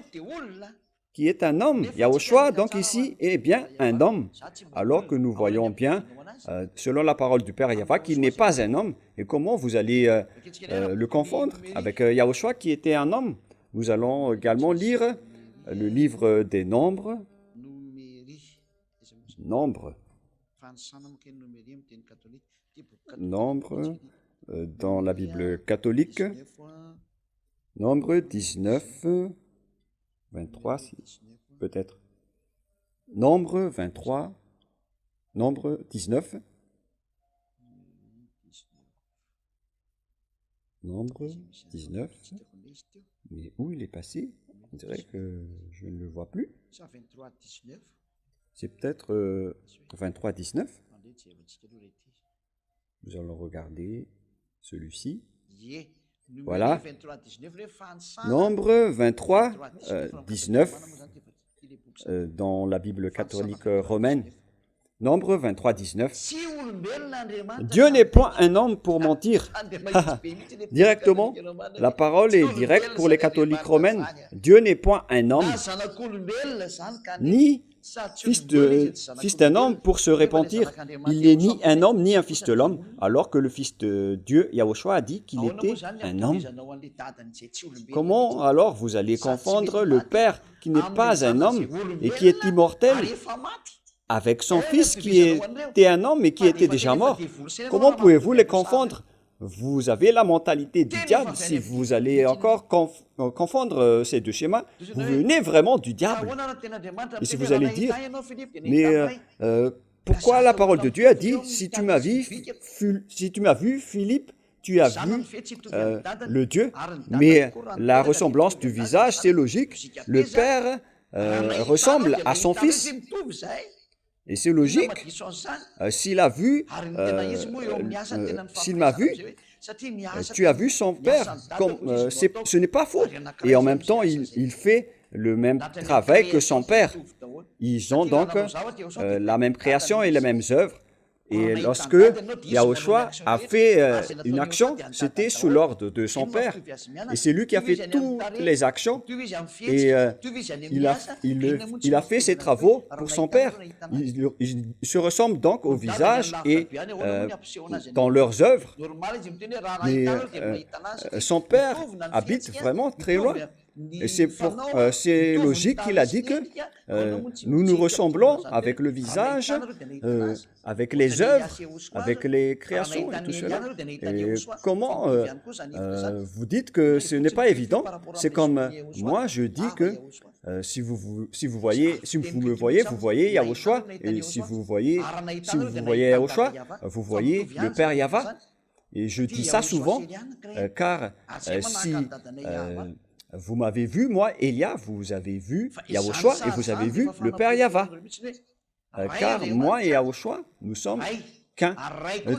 qui est un homme. Yahushua, donc ici, est bien un homme. Alors que nous voyons bien, selon la parole du Père Yahva, qu'il n'est pas un homme. Et comment vous allez le confondre avec Yahushua, qui était un homme? Nous allons également lire le livre des Nombres. Nombres. Nombres dans la Bible catholique. Nombre 19, 23, peut-être. Nombre 23, Nombre 19. Nombre 19. Mais où il est passé? On dirait que je ne le vois plus. C'est peut-être 23, 19. Nous allons regarder celui-ci. Voilà. Nombre 23, 19 dans la Bible catholique romaine. Nombre 23, 19. Dieu n'est point un homme pour mentir. Directement, la parole est directe pour les catholiques romaines. Dieu n'est point un homme, ni fils d'un homme pour se repentir. Il n'est ni un homme, ni un fils de l'homme, alors que le Fils de Dieu, Yahushua, a dit qu'il était un homme. Comment alors vous allez confondre le Père qui n'est pas un homme et qui est immortel avec son Fils qui était un homme et qui était déjà mort? Comment pouvez-vous les confondre? vous avez la mentalité du diable, si vous allez encore confondre ces deux schémas, vous venez vraiment du diable. Et si vous allez dire, mais pourquoi la parole de Dieu a dit, si tu m'as vu, Philippe, tu as vu le Dieu, mais la ressemblance du visage, c'est logique. Le Père ressemble à son Fils. Et c'est logique, s'il m'a vu, tu as vu son Père. Ce n'est pas faux. Et en même temps, il fait le même travail que son Père. Ils ont donc la même création et les mêmes œuvres. Et lorsque Yahushua a fait une action, c'était sous l'ordre de son Père. Et c'est lui qui a fait toutes les actions. Et il a fait ses travaux pour son Père. Il se ressemble donc au visage et dans leurs œuvres. Mais son Père habite vraiment très loin. Et c'est logique qu'il a dit que nous nous ressemblons avec le visage, avec les œuvres, avec les créations et tout cela. Et comment vous dites que ce n'est pas évident? C'est comme moi, je dis que si vous me voyez, vous voyez Yahushua. Et si vous voyez Yahushua, vous voyez le Père Yahva. Et je dis ça souvent, car si vous m'avez vu, moi, Elia, vous avez vu Yahushua et vous avez vu le Père Yahva. Car moi et Yahushua, nous sommes qu'un.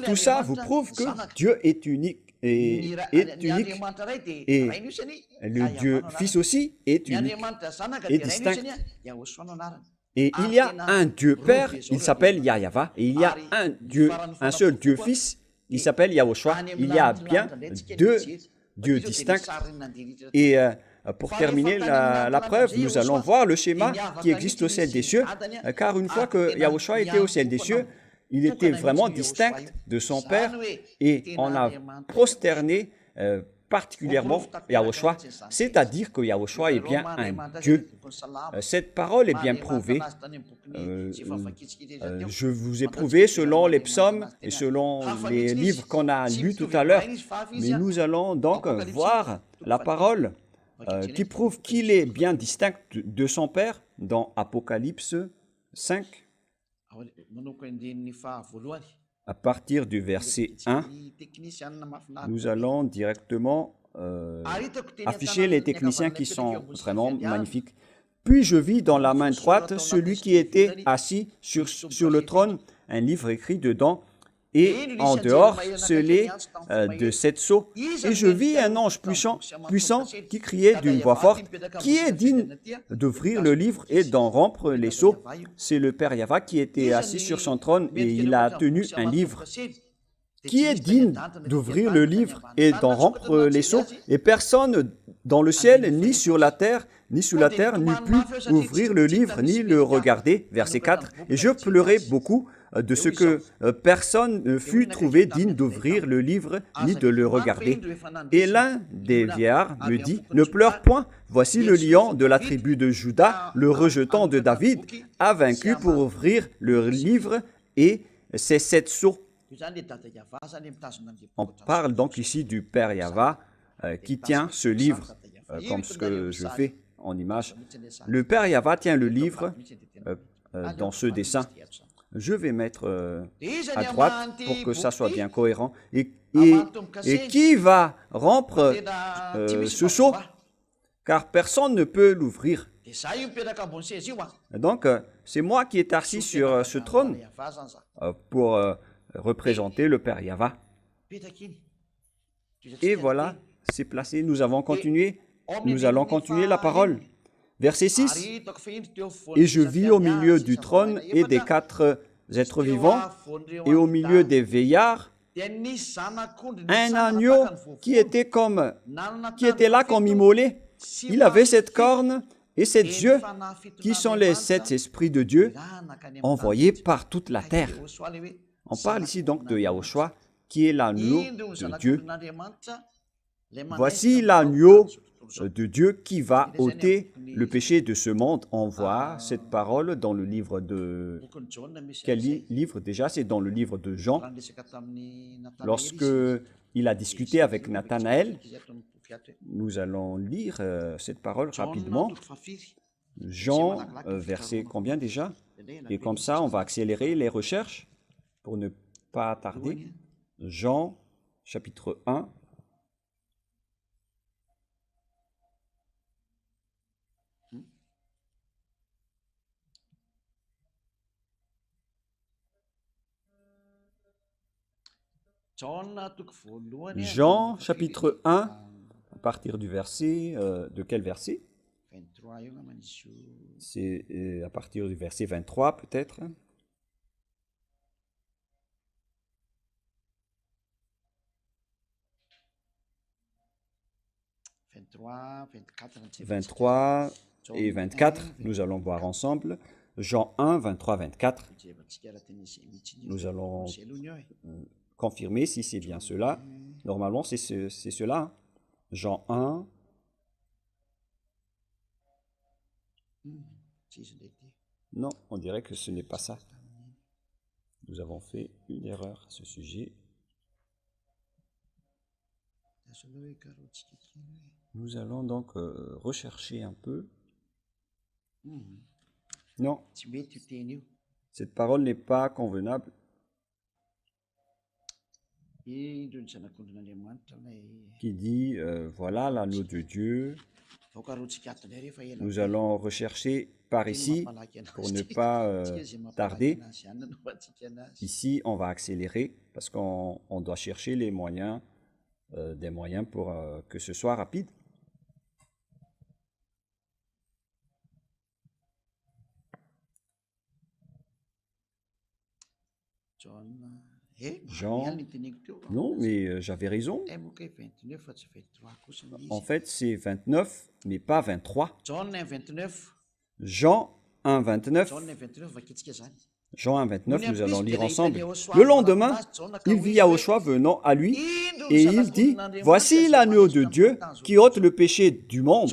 Tout ça vous prouve que Dieu est unique. Et le Dieu Fils aussi est unique et distinct. Et il y a un Dieu Père, il s'appelle Yahva, et il y a un seul Dieu Fils, il s'appelle Yahushua. Il y a bien deux Dieu distinct. Et pour terminer la preuve, nous allons voir le schéma qui existe au ciel des cieux, car une fois que Yahushua était au ciel des cieux, il était vraiment distinct de son Père et on a prosterné particulièrement Yahushua, c'est-à-dire que Yahushua est bien un Dieu. Cette parole est bien prouvée. Je vous ai prouvé selon les psaumes et selon les livres qu'on a lus tout à l'heure. Mais nous allons donc voir la parole qui prouve qu'il est bien distinct de son Père dans Apocalypse 5. À partir du verset 1, nous allons directement afficher les techniciens qui sont vraiment magnifiques. Puis je vis dans la main droite celui qui était assis sur le trône, un livre écrit dedans, et en dehors scellé de 7 sceaux. Et je vis un ange puissant qui criait d'une voix forte, « Qui est digne d'ouvrir le livre et d'en rompre les sceaux ?» C'est le Père Yahva qui était assis sur son trône et il a tenu un livre. Qui est digne d'ouvrir le livre et d'en rompre les sceaux? Et personne dans le ciel, ni sur la terre, n'eût pu ouvrir le livre, ni le regarder. Verset 4. Et je pleurais beaucoup de ce que personne ne fut trouvé digne d'ouvrir le livre, ni de le regarder. Et l'un des vieillards me dit, « Ne pleure point, voici le lion de la tribu de Juda, le rejetant de David, a vaincu pour ouvrir le livre et ses 7 sceaux. » On parle donc ici du Père Yahva qui tient ce livre, comme ce que je fais en image. Le Père Yahva tient le livre dans ce dessin. Je vais mettre à droite pour que ça soit bien cohérent. Et qui va rompre ce sceau? Car personne ne peut l'ouvrir. Donc, c'est moi qui est assis sur ce trône pour représenter le Père Yahva. Et voilà, c'est placé. Nous allons continuer la parole. Verset 6. Et je vis au milieu du trône et des 4 êtres vivants, et au milieu des veillards, un agneau qui était là comme immolé. Il avait 7 cornes et 7 yeux, qui sont les 7 esprits de Dieu, envoyés par toute la terre. On parle ici donc de Yahushua, qui est l'agneau de Dieu. Voici l'agneau de Dieu qui va ôter le péché de ce monde. On voit cette parole dans le livre de... Quel livre déjà? C'est dans le livre de Jean. Lorsque il a discuté avec Nathanaël, nous allons lire cette parole rapidement. Jean, verset combien déjà? Et comme ça, on va accélérer les recherches pour ne pas tarder. Jean, chapitre 1. Jean, chapitre 1, à partir du verset... de quel verset? C'est à partir du verset 23 peut-être. « 23 et 24, nous allons voir ensemble. Jean 1, 23, 24. Nous allons confirmer si c'est bien cela. Normalement, c'est cela. Hein. Jean 1. Non, on dirait que ce n'est pas ça. Nous avons fait une erreur à ce sujet. Nous allons donc rechercher un peu. Non, cette parole n'est pas convenable. Qui dit, voilà l'agneau de Dieu. Nous allons rechercher par ici pour ne pas tarder. Ici, on va accélérer parce qu'on doit chercher les moyens, des moyens pour que ce soit rapide. Jean, non, mais j'avais raison. En fait, c'est 29, mais pas 23. Jean 1, 29. Jean 1, 29, nous allons lire ensemble. Le lendemain, il vit Yahushua venant à lui et il dit, « Voici l'agneau de Dieu qui ôte le péché du monde. »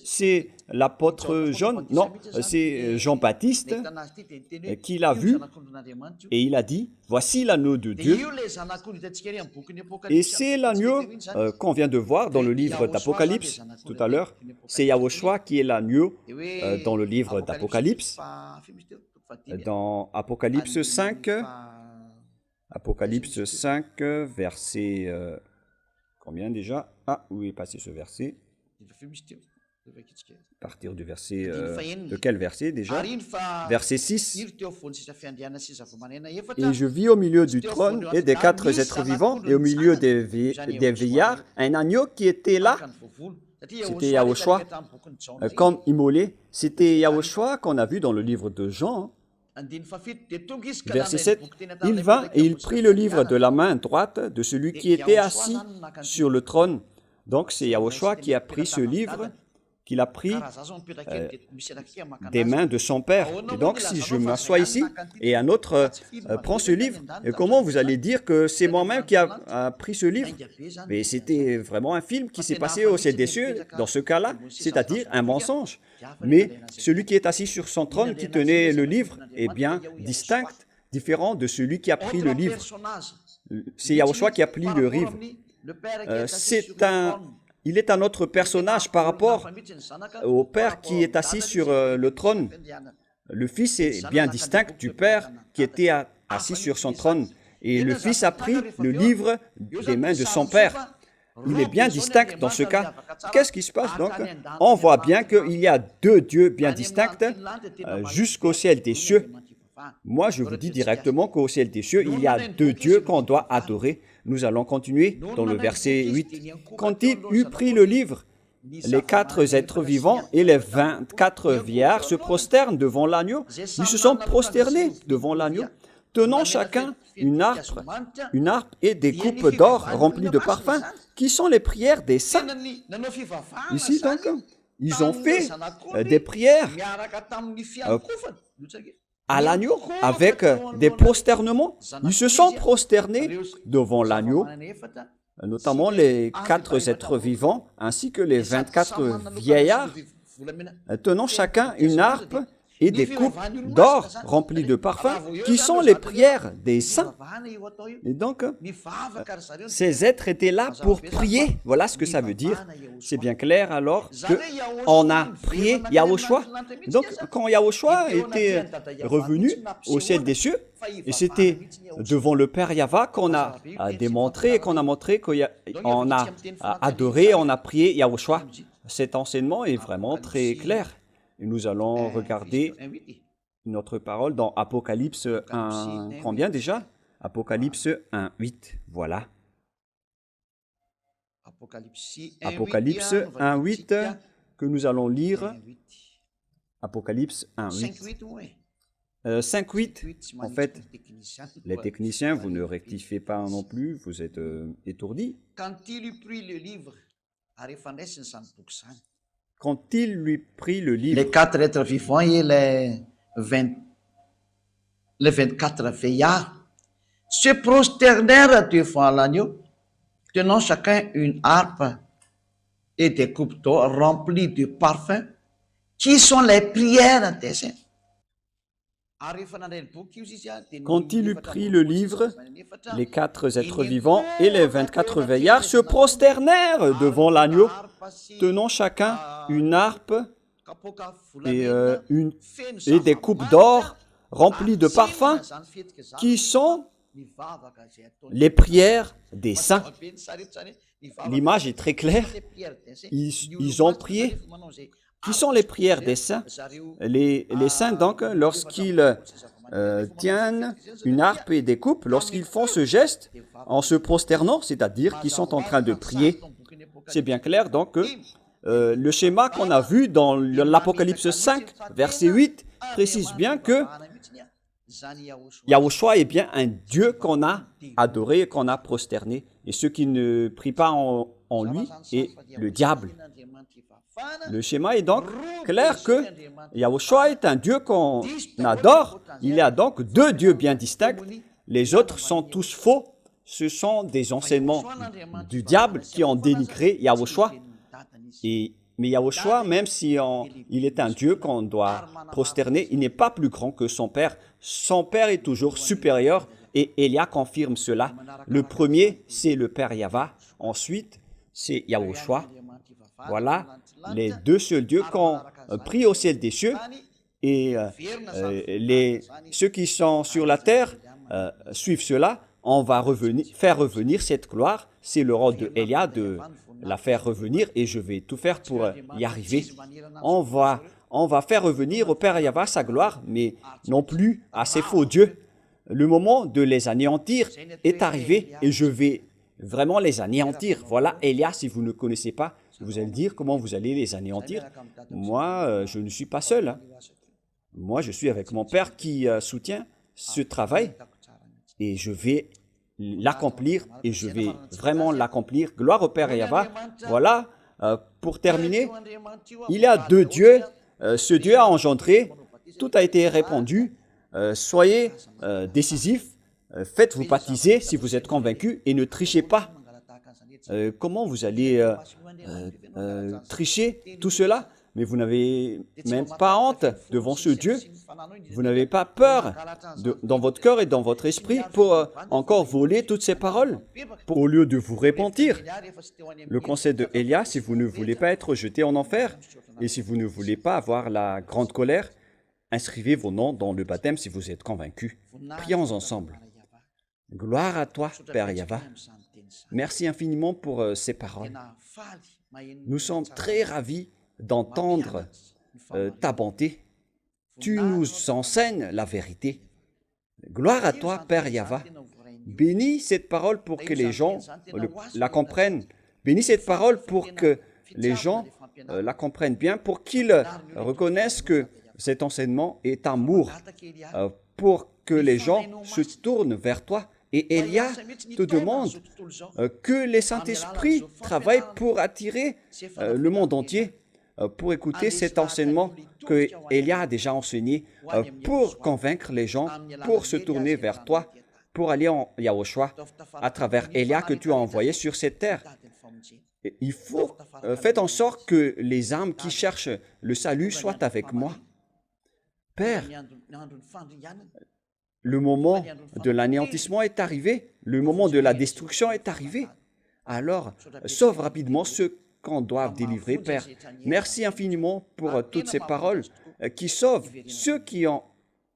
C'est l'apôtre Jean, non, c'est Jean-Baptiste qui l'a vu et il a dit, « Voici l'agneau de Dieu. » Et c'est l'agneau qu'on vient de voir dans le livre d'Apocalypse tout à l'heure. C'est Yahushua qui est l'agneau dans le livre d'Apocalypse. Dans Apocalypse 5, verset... combien déjà? Ah, où est passé ce verset? À partir du verset... de quel verset déjà? Verset 6. « Et je vis au milieu du trône et des quatre êtres vivants, et au milieu des vieillards, un agneau qui était là. » C'était Yahushua, comme immolé. C'était Yahushua qu'on a vu dans le livre de Jean. Verset 7, il vint et il prit le livre de la main droite de celui qui était assis sur le trône. Donc c'est Yahushua qui a pris ce livre, qu'il a pris des mains de son Père. Et donc si je m'assois ici et un autre prend ce livre, et comment vous allez dire que c'est moi-même qui a pris ce livre? Mais c'était vraiment un film qui s'est passé au ciel des cieux, dans ce cas-là, c'est-à-dire un mensonge. Mais celui qui est assis sur son trône, qui tenait le livre, est bien distinct, différent de celui qui a pris le livre. C'est Yahushua qui a pris le livre. Il est un autre personnage par rapport au Père qui est assis sur le trône. Le Fils est bien distinct du Père qui était assis sur son trône. Et le Fils a pris le livre des mains de son Père. Il est bien distinct dans ce cas. Qu'est-ce qui se passe donc? On voit bien qu'il y a deux dieux bien distincts jusqu'au ciel des cieux. Moi, je vous dis directement qu'au ciel des cieux, il y a deux dieux qu'on doit adorer. Nous allons continuer dans le verset 8. Quand il eut pris le livre, les quatre êtres vivants et les 24 vieillards se prosternent devant l'agneau. Ils se sont prosternés devant l'agneau, tenant chacun une harpe et des coupes d'or remplies de parfums, qui sont les prières des saints. Ici, donc, ils ont fait des prières à l'agneau avec des prosternements. Ils se sont prosternés devant l'agneau notamment les 4 êtres vivants, ainsi que les 24 vieillards, tenant chacun une harpe et des coupes d'or remplies de parfums, qui sont les prières des saints. Et donc, ces êtres étaient là pour prier. Voilà ce que ça veut dire. C'est bien clair alors qu'on a prié Yahushua. Donc, quand Yahushua était revenu au ciel des cieux, et c'était devant le Père Yahva qu'on a démontré, qu'on a montré qu'on a adoré, on a prié Yahushua. Cet enseignement est vraiment très clair. Et nous allons regarder notre parole dans Apocalypse 1, combien déjà? Apocalypse 1, 8, voilà. Apocalypse 1, 8, que nous allons lire. Apocalypse 1, 8. 5, 8, en fait, les techniciens, vous ne rectifiez pas non plus, vous êtes étourdis. Quand il lui prit le livre, les 4 êtres vivants et les 24 vieillards se prosternèrent devant l'agneau, tenant chacun une harpe et des coupes d'or remplies de parfums, qui sont les prières des saints. Quand il eut pris le livre, les 4 êtres vivants et les 24 veillards se prosternèrent devant l'agneau, tenant chacun une harpe et des coupes d'or remplies de parfums, qui sont les prières des saints. L'image est très claire. Ils ont prié. Qui sont les prières des saints? Les saints, donc, lorsqu'ils tiennent une harpe et des coupes, lorsqu'ils font ce geste en se prosternant, c'est-à-dire qu'ils sont en train de prier. C'est bien clair, donc, que le schéma qu'on a vu dans l'Apocalypse 5, verset 8, précise bien que Yahushua est bien un Dieu qu'on a adoré et qu'on a prosterné. Et ceux qui ne prient pas en lui est le diable. Le schéma est donc clair que Yahushua est un Dieu qu'on adore. Il y a donc 2 dieux bien distincts. Les autres sont tous faux. Ce sont des enseignements du diable qui ont dénigré Yahushua. Mais Yahushua, même si il est un Dieu qu'on doit prosterner, il n'est pas plus grand que son Père. Son Père est toujours supérieur et Élia confirme cela. Le premier, c'est le Père Yahva. Ensuite, c'est Yahushua. Voilà les 2 seuls dieux qu'on prie au ciel des cieux. Et ceux qui sont sur la terre suivent cela. On va faire revenir cette gloire. C'est le rôle de Élia de la faire revenir et je vais tout faire pour y arriver. On va faire revenir au Père Yahva sa gloire, mais non plus à ces faux dieux. Le moment de les anéantir est arrivé et je vais vraiment les anéantir. Voilà Élia, si vous ne connaissez pas, vous allez dire comment vous allez les anéantir. Moi, je ne suis pas seul. Hein. Moi, je suis avec mon Père qui soutient ce travail et je vais l'accomplir et je vais vraiment l'accomplir. Gloire au Père Yahva. Voilà, pour terminer, il y a 2 dieux. Ce Dieu a engendré, tout a été répandu. Soyez décisifs, faites-vous baptiser si vous êtes convaincus et ne trichez pas. Comment vous allez tricher tout cela? Mais vous n'avez même pas honte devant ce Dieu. Vous n'avez pas peur dans votre cœur et dans votre esprit pour encore voler toutes ces paroles, au lieu de vous repentir. Le conseil de Élia, si vous ne voulez pas être jeté en enfer et si vous ne voulez pas avoir la grande colère, inscrivez vos noms dans le baptême si vous êtes convaincus. Prions ensemble. Gloire à toi, Père Yahva. Merci infiniment pour ces paroles. Nous sommes très ravis d'entendre ta bonté. Tu nous enseignes la vérité. Gloire à toi, Père Yahva. Bénis cette parole pour que les gens la comprennent. Bénis cette parole pour que les gens la comprennent bien, pour qu'ils reconnaissent que cet enseignement est amour, pour que les gens se tournent vers toi. Et Élia te demande que les Saint-Esprits travaillent pour attirer le monde entier, pour écouter cet enseignement que Élia a déjà enseigné, pour convaincre les gens, pour se tourner vers toi. pour aller en Yahushua à travers Élia que tu as envoyé sur cette terre. Il faut faites en sorte que les âmes qui cherchent le salut soient avec moi. Père, le moment de l'anéantissement est arrivé, le moment de la destruction est arrivé. Alors, sauve rapidement ceux qu'on doit délivrer, Père. Merci infiniment pour toutes ces paroles qui sauvent ceux qui ont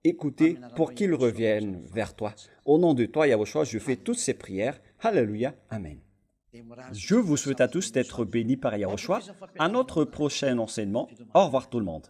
écouté pour qu'ils reviennent vers toi. Au nom de toi, Yahushua, je fais toutes ces prières. Alléluia. Amen. Je vous souhaite à tous d'être bénis par Yahushua. À notre prochain enseignement. Au revoir tout le monde.